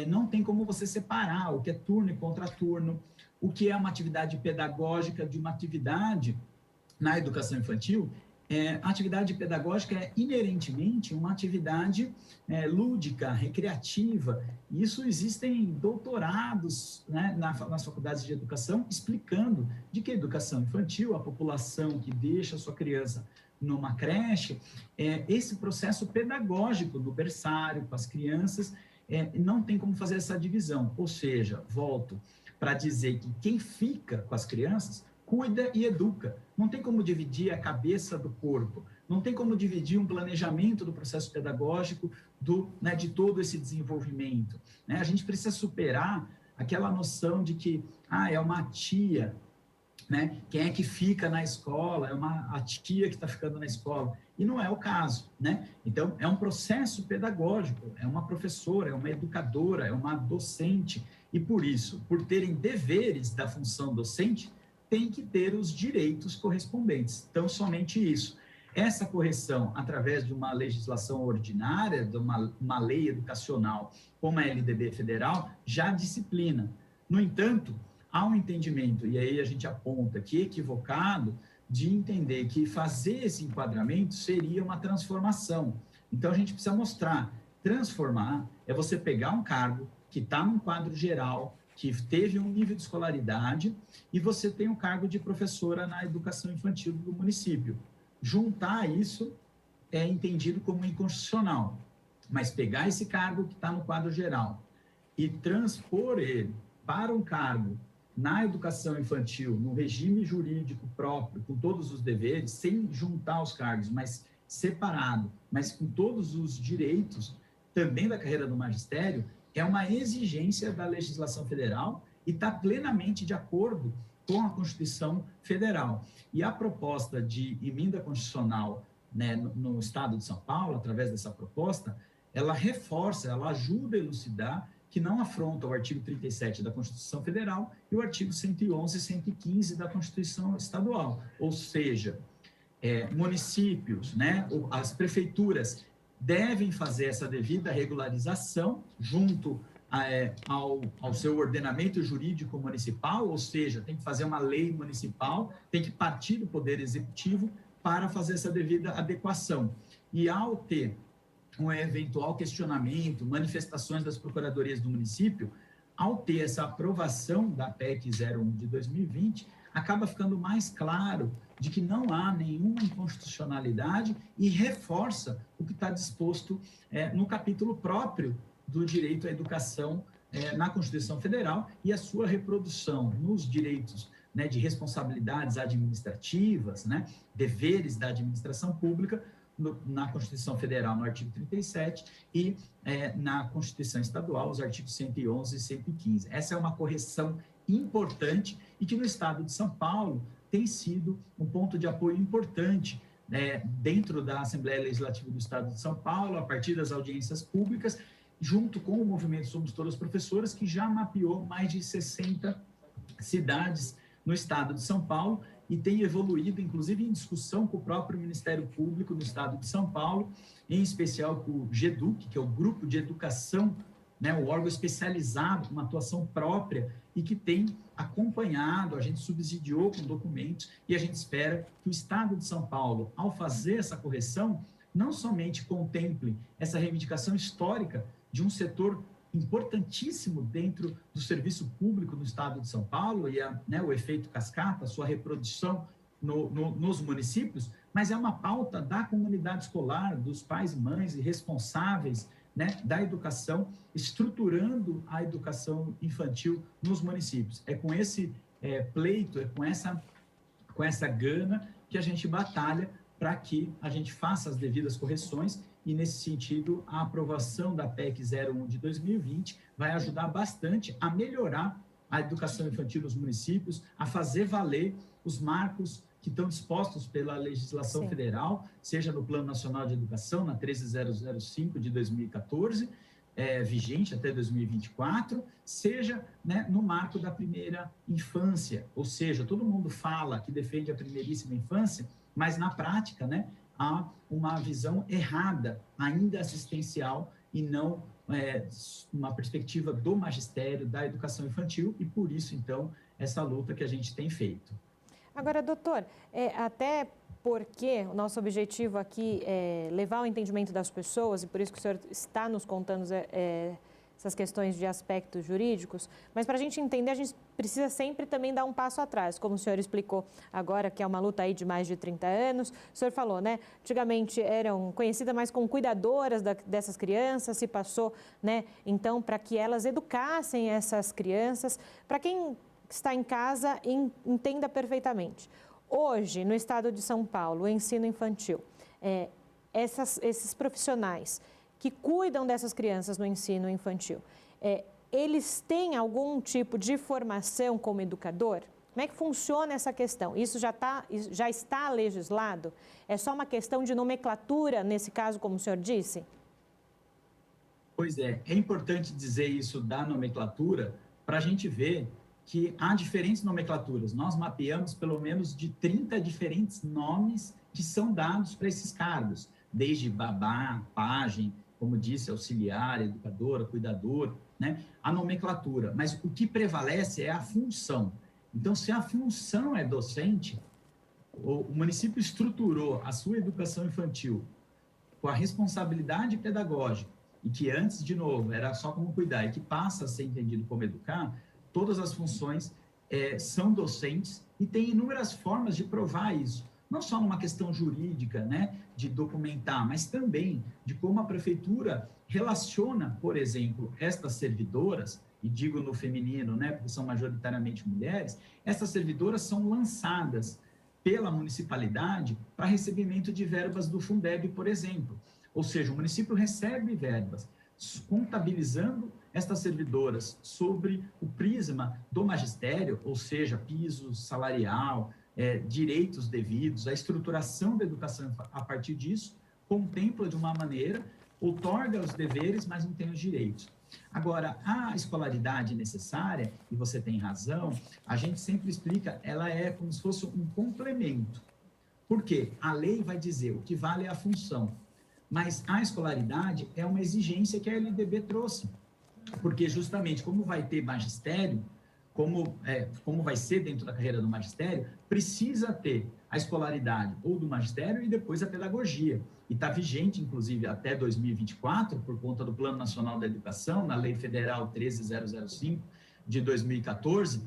não tem como você separar o que é turno e contraturno, o que é uma atividade pedagógica de uma atividade na educação infantil. A atividade pedagógica é inerentemente uma atividade lúdica, recreativa. Isso existem doutorados, né, nas faculdades de educação explicando de que a educação infantil, a população que deixa a sua criança numa creche, esse processo pedagógico do berçário com as crianças, não tem como fazer essa divisão. Ou seja, volto para dizer que quem fica com as crianças cuida e educa. Não tem como dividir a cabeça do corpo, não tem como dividir um planejamento do processo pedagógico de todo esse desenvolvimento. Né? A gente precisa superar aquela noção de que é uma tia, né? Quem é que fica na escola? A tia que está ficando na escola. E não é o caso. Né? Então, é um processo pedagógico, é uma professora, é uma educadora, é uma docente, e por isso, por terem deveres da função docente, tem que ter os direitos correspondentes. Então, somente isso. Essa correção, através de uma legislação ordinária, de uma lei educacional, como a LDB federal, já disciplina. No entanto, há um entendimento, e aí a gente aponta que equivocado, de entender que fazer esse enquadramento seria uma transformação. Então, a gente precisa mostrar, transformar é você pegar um cargo que está num quadro geral, que teve um nível de escolaridade, e você tem o cargo de professora na educação infantil do município. Juntar isso é entendido como inconstitucional, mas pegar esse cargo que está no quadro geral e transpor ele para um cargo na educação infantil, no regime jurídico próprio, com todos os deveres, sem juntar os cargos, mas separado, mas com todos os direitos também da carreira do magistério, é uma exigência da legislação federal e está plenamente de acordo com a Constituição Federal. E a proposta de emenda constitucional, né, no Estado de São Paulo, através dessa proposta, ela reforça, ela ajuda a elucidar que não afronta o artigo 37 da Constituição Federal e o artigo 111 e 115 da Constituição Estadual. Ou seja, municípios, né, as prefeituras devem fazer essa devida regularização junto ao seu ordenamento jurídico municipal, ou seja, tem que fazer uma lei municipal, tem que partir do Poder Executivo para fazer essa devida adequação. E ao ter um eventual questionamento, manifestações das procuradorias do município, ao ter essa aprovação da PEC 01 de 2020, acaba ficando mais claro de que não há nenhuma inconstitucionalidade e reforça o que está disposto no capítulo próprio do direito à educação na Constituição Federal e a sua reprodução nos direitos, né, de responsabilidades administrativas, né, deveres da administração pública, na Constituição Federal, no artigo 37, e na Constituição Estadual, os artigos 111 e 115. Essa é uma correção importante e que no Estado de São Paulo tem sido um ponto de apoio importante dentro da Assembleia Legislativa do Estado de São Paulo, a partir das audiências públicas, junto com o movimento Somos Todas Professoras, que já mapeou mais de 60 cidades no Estado de São Paulo e tem evoluído, inclusive, em discussão com o próprio Ministério Público do Estado de São Paulo, em especial com o GEDUC, que é o Grupo de Educação, né, o órgão especializado, com uma atuação própria e que tem acompanhado, a gente subsidiou com documentos e a gente espera que o Estado de São Paulo, ao fazer essa correção, não somente contemple essa reivindicação histórica de um setor importantíssimo dentro do serviço público no Estado de São Paulo e o efeito cascata, a sua reprodução nos municípios, mas é uma pauta da comunidade escolar, dos pais e mães e responsáveis, né, da educação, estruturando a educação infantil nos municípios. É com esse pleito, é com essa gana que a gente batalha para que a gente faça as devidas correções e, nesse sentido, a aprovação da PEC 01 de 2020 vai ajudar bastante a melhorar a educação infantil nos municípios, a fazer valer os marcos que estão dispostos pela legislação federal, seja no Plano Nacional de Educação, na 13005 de 2014, vigente até 2024, seja, né, no marco da primeira infância, ou seja, todo mundo fala que defende a primeiríssima infância, mas na prática, né, há uma visão errada, ainda assistencial, e não uma perspectiva do magistério da educação infantil, e por isso, então, essa luta que a gente tem feito. Agora, doutor, até porque o nosso objetivo aqui é levar o entendimento das pessoas, e por isso que o senhor está nos contando essas questões de aspectos jurídicos, mas para a gente entender, a gente precisa sempre também dar um passo atrás, como o senhor explicou agora, que é uma luta aí de mais de 30 anos. O senhor falou, né, antigamente eram conhecidas mais como cuidadoras dessas crianças, se passou, né, então, para que elas educassem essas crianças. Para quem está em casa, entenda perfeitamente. Hoje, no estado de São Paulo, o ensino infantil, esses profissionais que cuidam dessas crianças no ensino infantil, eles têm algum tipo de formação como educador? Como é que funciona essa questão? Isso já está legislado? É só uma questão de nomenclatura, nesse caso, como o senhor disse? Pois é importante dizer isso da nomenclatura para a gente ver que há diferentes nomenclaturas. Nós mapeamos pelo menos de 30 diferentes nomes que são dados para esses cargos, desde babá, pajem, como disse, auxiliar, educadora, cuidador, né? A nomenclatura. Mas o que prevalece é a função. Então, se a função é docente, o município estruturou a sua educação infantil com a responsabilidade pedagógica, e que antes, de novo, era só como cuidar, e que passa a ser entendido como educar, todas as funções são docentes e tem inúmeras formas de provar isso. Não só numa questão jurídica, né, de documentar, mas também de como a prefeitura relaciona, por exemplo, estas servidoras, e digo no feminino, né, porque são majoritariamente mulheres, essas servidoras são lançadas pela municipalidade para recebimento de verbas do Fundeb, por exemplo. Ou seja, o município recebe verbas, contabilizando estas servidoras sobre o prisma do magistério, ou seja, piso salarial, direitos devidos, a estruturação da educação a partir disso, contempla de uma maneira, outorga os deveres, mas não tem os direitos. Agora, a escolaridade necessária, e você tem razão, a gente sempre explica, ela é como se fosse um complemento. Por quê? A lei vai dizer o que vale é a função, mas a escolaridade é uma exigência que a LDB trouxe, porque justamente como vai ter magistério, como vai ser dentro da carreira do magistério, precisa ter a escolaridade ou do magistério e depois a pedagogia. E está vigente, inclusive, até 2024, por conta do Plano Nacional da Educação, na Lei Federal 13005 de 2014,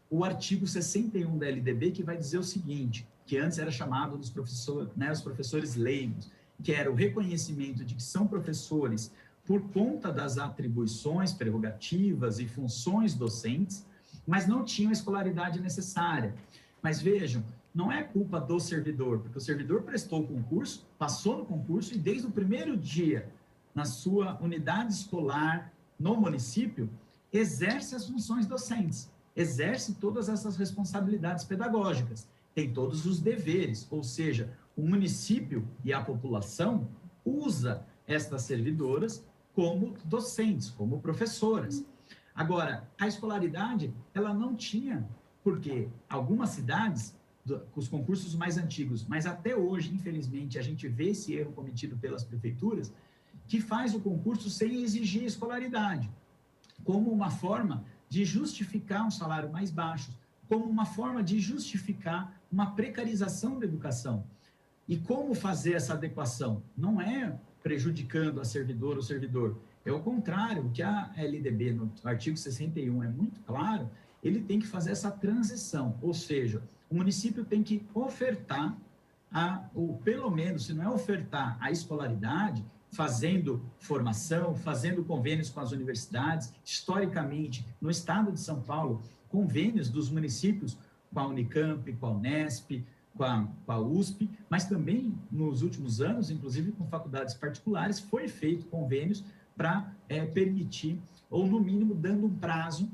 o artigo 61 da LDB, que vai dizer o seguinte, que antes era chamado dos professores, né, os professores leigos, que era o reconhecimento de que são professores por conta das atribuições, prerrogativas e funções docentes, mas não tinham a escolaridade necessária. Mas vejam, não é culpa do servidor, porque o servidor prestou o concurso, passou no concurso e desde o primeiro dia, na sua unidade escolar, no município, exerce as funções docentes, exerce todas essas responsabilidades pedagógicas, tem todos os deveres, ou seja, o município e a população usa estas servidoras como docentes, como professoras. Agora, a escolaridade, ela não tinha, porque algumas cidades, os concursos mais antigos, mas até hoje, infelizmente, a gente vê esse erro cometido pelas prefeituras, que faz o concurso sem exigir escolaridade, como uma forma de justificar um salário mais baixo, como uma forma de justificar uma precarização da educação. E como fazer essa adequação? Não é prejudicando a servidora ou servidor. É o contrário, o que a LDB, no artigo 61, é muito claro, ele tem que fazer essa transição, ou seja, o município tem que ofertar, ou pelo menos, se não é ofertar a escolaridade, fazendo formação, fazendo convênios com as universidades, historicamente, no estado de São Paulo, convênios dos municípios com a Unicamp, com a Unesp, com a USP, mas também nos últimos anos, inclusive com faculdades particulares, foi feito convênios para permitir, ou no mínimo dando um prazo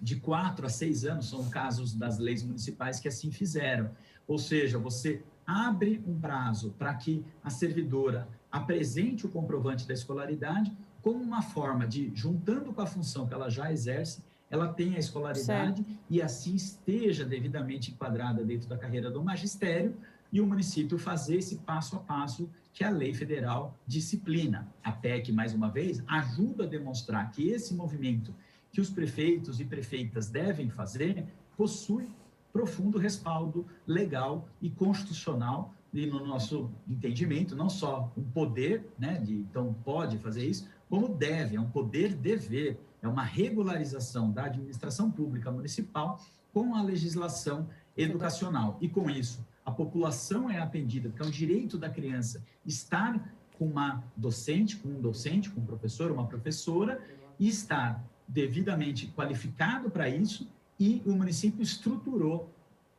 de 4 a 6 anos, são casos das leis municipais que assim fizeram. Ou seja, você abre um prazo para que a servidora apresente o comprovante da escolaridade como uma forma de, juntando com a função que ela já exerce, ela tenha a escolaridade e assim esteja devidamente enquadrada dentro da carreira do magistério e o município fazer esse passo a passo que a lei federal disciplina. A PEC, mais uma vez, ajuda a demonstrar que esse movimento que os prefeitos e prefeitas devem fazer possui profundo respaldo legal e constitucional e no nosso entendimento, não só um poder, né, então pode fazer isso, como deve, é um poder-dever, é uma regularização da administração pública municipal com a legislação educacional. E com isso, a população é atendida, porque é um direito da criança estar com uma docente, com um professor, uma professora, e estar devidamente qualificado para isso, e o município estruturou,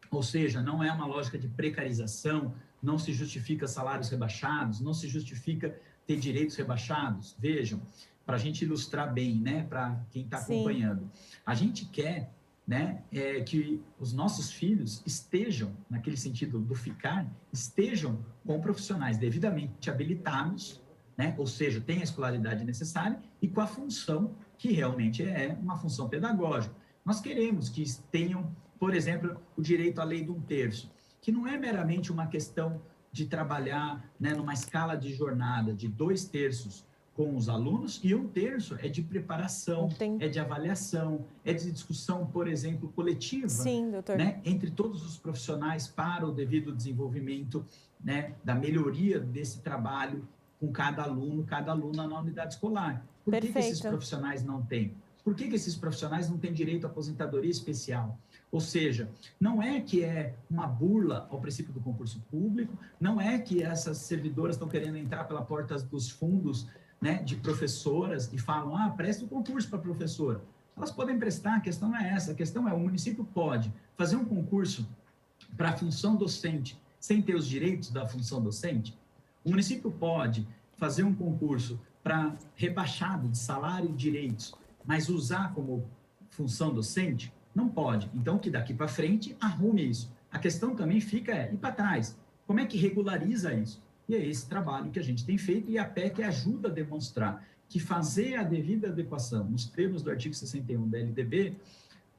ou seja, não é uma lógica de precarização, não se justifica salários rebaixados, não se justifica ter direitos rebaixados. Vejam, para a gente ilustrar bem, né, para quem está acompanhando, a gente quer, né, que os nossos filhos estejam, naquele sentido do ficar, estejam com profissionais devidamente habilitados, né, ou seja, tem a escolaridade necessária e com a função que realmente é uma função pedagógica. Nós queremos que tenham, por exemplo, o direito à lei de 1/3, que não é meramente uma questão de trabalhar, né, numa escala de jornada de 2/3 com os alunos e 1/3 é de preparação, é de avaliação, é de discussão, por exemplo, coletiva, sim, doutor, né, entre todos os profissionais para o devido desenvolvimento, né, da melhoria desse trabalho com cada aluno, cada aluna na unidade escolar. Por que esses profissionais não têm? Por que esses profissionais não têm direito à aposentadoria especial? Ou seja, não é que é uma burla ao princípio do concurso público, não é que essas servidoras estão querendo entrar pela porta dos fundos, né, de professoras e falam, preste o concurso para professora. Elas podem prestar, a questão não é essa, a questão é o município pode fazer um concurso para a função docente sem ter os direitos da função docente? O município pode fazer um concurso para rebaixado de salário e direitos, mas usar como função docente? Não pode. Então, que daqui para frente arrume isso. A questão também fica, e para trás? Como é que regulariza isso? E é esse trabalho que a gente tem feito, e a PEC ajuda a demonstrar que fazer a devida adequação nos termos do artigo 61 da LDB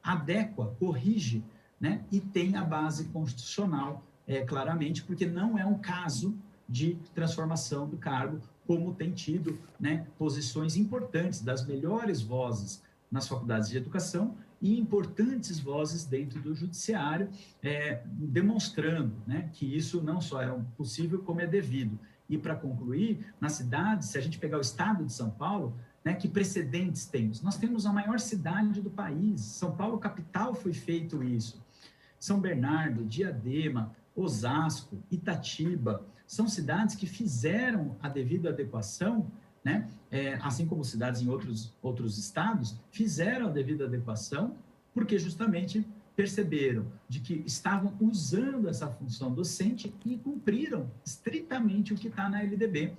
adequa, corrige, né, e tem a base constitucional, claramente, porque não é um caso de transformação do cargo, como tem tido, né, posições importantes das melhores vozes nas faculdades de educação e importantes vozes dentro do judiciário, demonstrando, né, que isso não só é possível, como é devido. E, para concluir, na cidade, se a gente pegar o estado de São Paulo, né, que precedentes temos? Nós temos a maior cidade do país. São Paulo, capital, foi feito isso. São Bernardo, Diadema, Osasco, Itatiba, são cidades que fizeram a devida adequação, né? Assim como cidades em outros estados, fizeram a devida adequação, porque justamente perceberam de que estavam usando essa função docente e cumpriram estritamente o que está na LDB.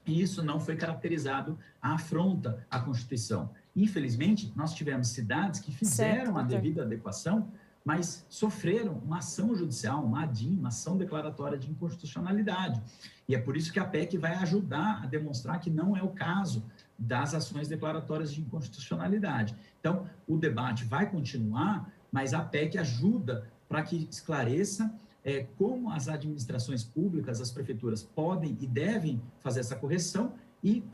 E isso não foi caracterizado à afronta à Constituição. Infelizmente, nós tivemos cidades que fizeram a devida adequação, mas sofreram uma ação judicial, uma ADIM, uma ação declaratória de inconstitucionalidade. E é por isso que a PEC vai ajudar a demonstrar que não é o caso das ações declaratórias de inconstitucionalidade. Então, o debate vai continuar, mas a PEC ajuda para que esclareça como as administrações públicas, as prefeituras, podem e devem fazer essa correção e,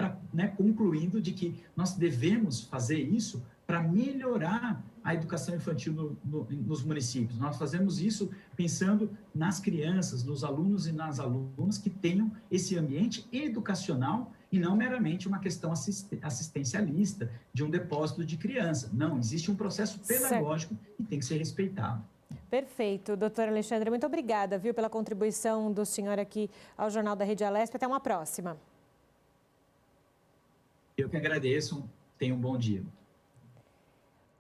concluindo de que nós devemos fazer isso para melhorar a educação infantil nos municípios. Nós fazemos isso pensando nas crianças, nos alunos e nas alunas que tenham esse ambiente educacional e não meramente uma questão assistencialista de um depósito de criança. Não, existe um processo pedagógico e tem que ser respeitado. Perfeito. Doutor Alexandre, muito obrigada, viu, pela contribuição do senhor aqui ao Jornal da Rede Alesp. Até uma próxima. Eu que agradeço. Tenha um bom dia.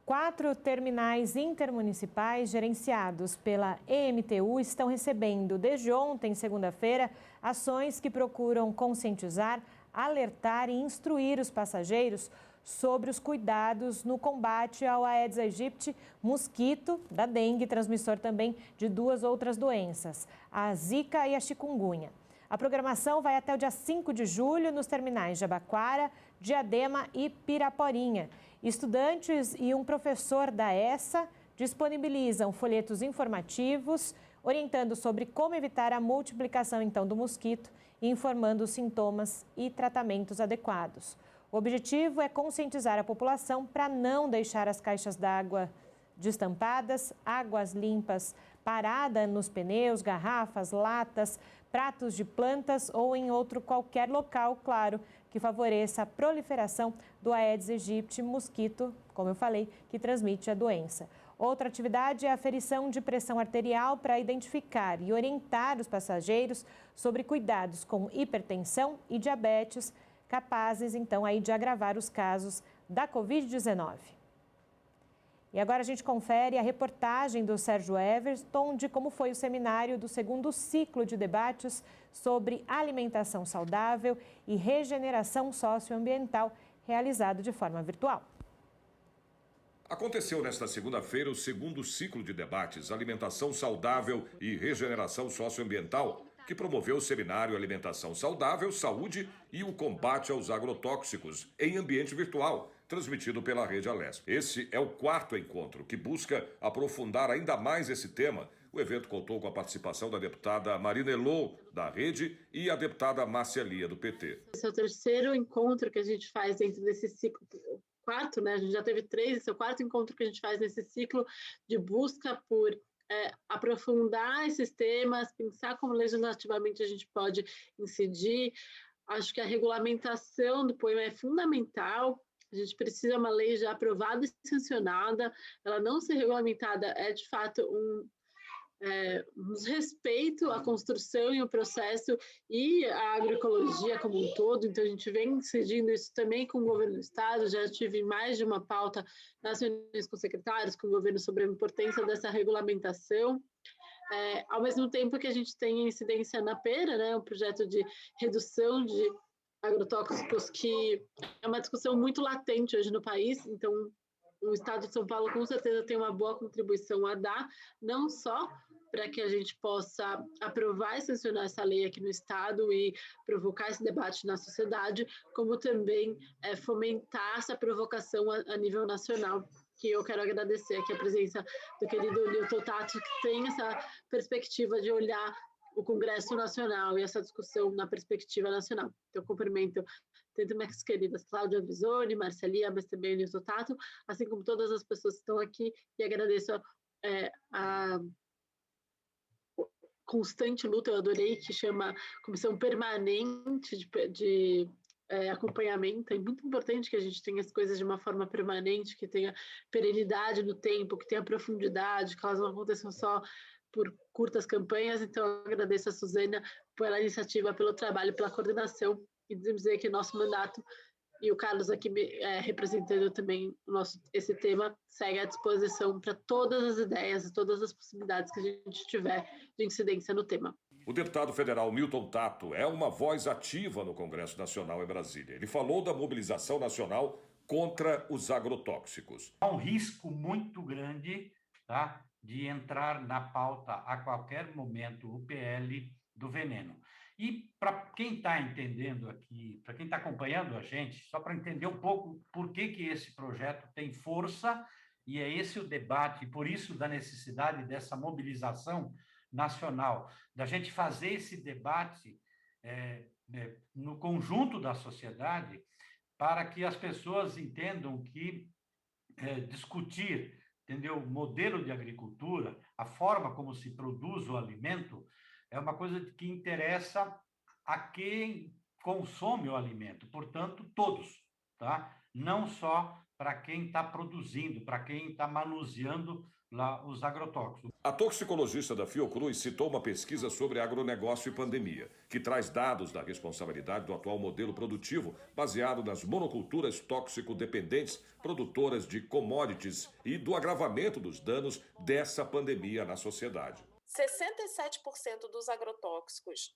4 terminais intermunicipais gerenciados pela EMTU estão recebendo, desde ontem, segunda-feira, ações que procuram conscientizar, alertar e instruir os passageiros sobre os cuidados no combate ao Aedes aegypti, mosquito da dengue, transmissor também de 2 outras doenças, a zika e a chikungunya. A programação vai até o dia 5 de julho nos terminais de Jabaquara, Diadema e Piraporinha. Estudantes e um professor da ESA disponibilizam folhetos informativos, orientando sobre como evitar a multiplicação, então, do mosquito e informando os sintomas e tratamentos adequados. O objetivo é conscientizar a população para não deixar as caixas d'água destampadas, águas limpas parada nos pneus, garrafas, latas, pratos de plantas ou em outro qualquer local, claro, que favoreça a proliferação do Aedes aegypti, mosquito, como eu falei, que transmite a doença. Outra atividade é a aferição de pressão arterial para identificar e orientar os passageiros sobre cuidados com hipertensão e diabetes, capazes, então, aí de agravar os casos da Covid-19. E agora a gente confere a reportagem do Sérgio Everton de como foi o seminário do 2º ciclo de debates sobre alimentação saudável e regeneração socioambiental, realizado de forma virtual. Aconteceu nesta segunda-feira o 2º ciclo de debates Alimentação Saudável e Regeneração Socioambiental, que promoveu o seminário Alimentação Saudável, Saúde e o Combate aos Agrotóxicos em ambiente virtual, transmitido pela Rede Alesp. Esse é o 4º encontro, que busca aprofundar ainda mais esse tema. O evento contou com a participação da deputada Marina Elô, da Rede, e a deputada Márcia Lia, do PT. Esse é o 3º encontro que a gente faz dentro desse ciclo, 4, né? A gente já teve 3, esse é o 4º encontro que a gente faz nesse ciclo de busca por aprofundar esses temas, pensar como legislativamente a gente pode incidir. Acho que a regulamentação do poema é fundamental. A gente precisa de uma lei já aprovada e sancionada. Ela não ser regulamentada é, de fato, um desrespeito à construção e ao processo e à agroecologia como um todo. Então, a gente vem incidindo isso também com o governo do Estado. Já tive mais de uma pauta nas reuniões com secretários, com o governo, sobre a importância dessa regulamentação. Ao mesmo tempo que a gente tem a incidência na pera, né, um projeto de redução de agrotóxicos que é uma discussão muito latente hoje no país. Então, o Estado de São Paulo com certeza tem uma boa contribuição a dar, não só para que a gente possa aprovar e sancionar essa lei aqui no Estado e provocar esse debate na sociedade, como também fomentar essa provocação a nível nacional, que eu quero agradecer aqui a presença do querido Nilton Tato, que tem essa perspectiva de olhar o Congresso Nacional e essa discussão na perspectiva nacional. Então, cumprimento tanto minhas queridas Cláudia Visoni, Marcelia, mas também o Nilton Tato, assim como todas as pessoas que estão aqui, e agradeço a constante luta, eu adorei, que chama Comissão Permanente de acompanhamento. É muito importante que a gente tenha as coisas de uma forma permanente, que tenha perenidade no tempo, que tenha profundidade, que elas não aconteçam só por curtas campanhas. Então, eu agradeço a Suzana pela iniciativa, pelo trabalho, pela coordenação, e dizer que nosso mandato, e o Carlos aqui representando também esse tema, segue à disposição para todas as ideias e todas as possibilidades que a gente tiver de incidência no tema. O deputado federal Nilton Tato é uma voz ativa no Congresso Nacional em Brasília. Ele falou da mobilização nacional contra os agrotóxicos. Há um risco muito grande, tá, de entrar na pauta a qualquer momento o PL do veneno. E para quem está entendendo aqui, para quem está acompanhando a gente, só para entender um pouco por que esse projeto tem força, e é esse o debate, e por isso da necessidade dessa mobilização nacional, da gente fazer esse debate no conjunto da sociedade, para que as pessoas entendam que discutir, entendeu, o modelo de agricultura, a forma como se produz o alimento, é uma coisa que interessa a quem consome o alimento, portanto, todos, tá? Não só para quem está produzindo, para quem está manuseando lá os agrotóxicos. A toxicologista da Fiocruz citou uma pesquisa sobre agronegócio e pandemia, que traz dados da responsabilidade do atual modelo produtivo, baseado nas monoculturas tóxico-dependentes, produtoras de commodities, e do agravamento dos danos dessa pandemia na sociedade. 67% dos agrotóxicos,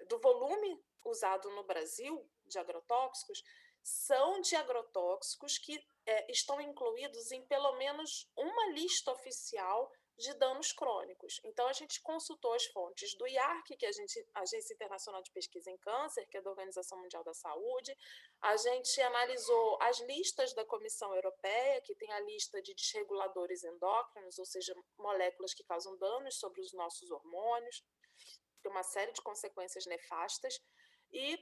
do volume usado no Brasil de agrotóxicos, são de agrotóxicos que estão incluídos em pelo menos uma lista oficial de danos crônicos. Então, a gente consultou as fontes do IARC, que é a Agência Internacional de Pesquisa em Câncer, que é da Organização Mundial da Saúde. A gente analisou as listas da Comissão Europeia, que tem a lista de desreguladores endócrinos, ou seja, moléculas que causam danos sobre os nossos hormônios, tem uma série de consequências nefastas, e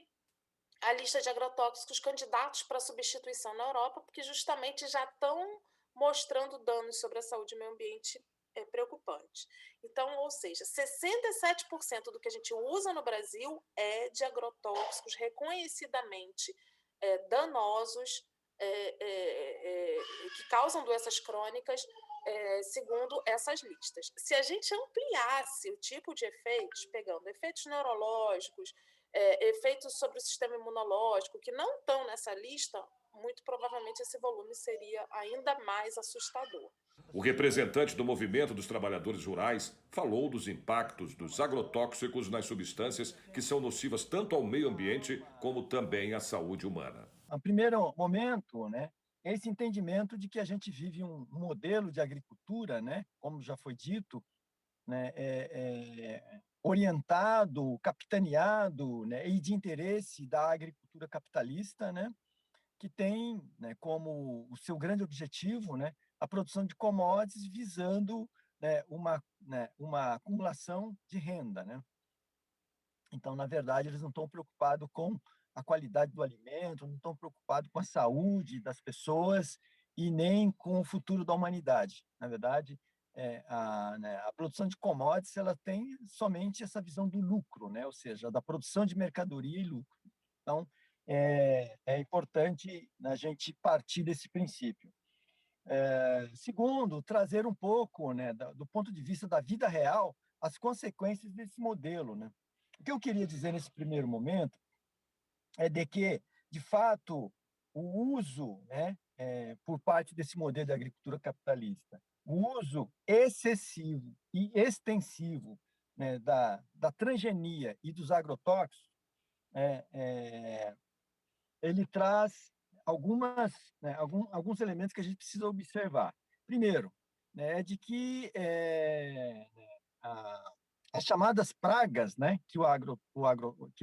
a lista de agrotóxicos candidatos para substituição na Europa, porque justamente já estão mostrando danos sobre a saúde e o meio ambiente preocupantes. Então, ou seja, 67% do que a gente usa no Brasil é de agrotóxicos reconhecidamente danosos, que causam doenças crônicas, segundo essas listas. Se a gente ampliasse o tipo de efeitos, pegando efeitos neurológicos, efeitos sobre o sistema imunológico, que não estão nessa lista, muito provavelmente esse volume seria ainda mais assustador. O representante do Movimento dos Trabalhadores Rurais falou dos impactos dos agrotóxicos nas substâncias que são nocivas tanto ao meio ambiente como também à saúde humana. No primeiro momento, né, esse entendimento de que a gente vive um modelo de agricultura, né, como já foi dito, né, orientado, capitaneado, né, e de interesse da agricultura capitalista, né, que tem, né, como o seu grande objetivo, né, a produção de commodities visando, né, uma acumulação de renda, né? Então, na verdade, eles não estão preocupados com a qualidade do alimento, não estão preocupados com a saúde das pessoas e nem com o futuro da humanidade. Na verdade, a produção de commodities ela tem somente essa visão do lucro, né? Ou seja, da produção de mercadoria e lucro. Então, é importante a gente partir desse princípio. Segundo, trazer um pouco, né, do ponto de vista da vida real, as consequências desse modelo, né? O que eu queria dizer nesse primeiro momento é de que, de fato, o uso, né, por parte desse modelo de agricultura capitalista, o uso excessivo e extensivo, né, da transgenia e dos agrotóxicos, ele traz alguns elementos que a gente precisa observar. Primeiro, né, é de que as chamadas pragas, né, que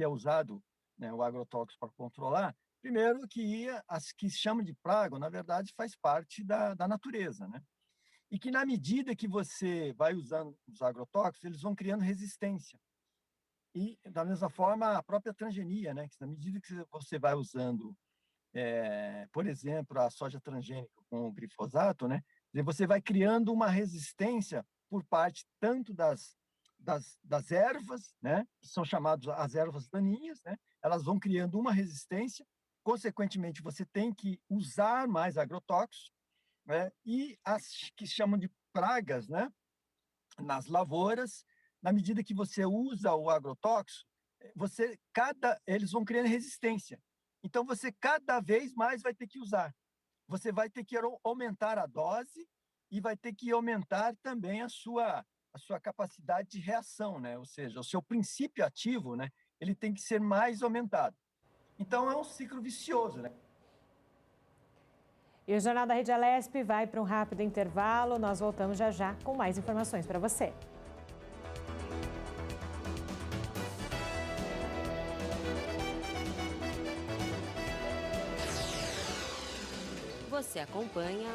é usado, né, o agrotóxico para controlar, primeiro que as que se chamam de praga, na verdade, faz parte da natureza, né? E que na medida que você vai usando os agrotóxicos, eles vão criando resistência. E, da mesma forma, a própria transgenia, né, que na medida que você vai usando, por exemplo, a soja transgênica com o glifosato, né, você vai criando uma resistência por parte tanto das ervas, né, que são chamadas as ervas daninhas, né, elas vão criando uma resistência, consequentemente, você tem que usar mais agrotóxicos, né, e as que chamam de pragas, né, nas lavouras, na medida que você usa o agrotóxico, eles vão criando resistência. Então, você cada vez mais vai ter que usar. Você vai ter que aumentar a dose e vai ter que aumentar também a sua capacidade de reação, né? Ou seja, o seu princípio ativo, né, ele tem que ser mais aumentado. Então, é um ciclo vicioso, né? E o Jornal da Rede Alesp vai para um rápido intervalo. Nós voltamos já já com mais informações para você. Você acompanha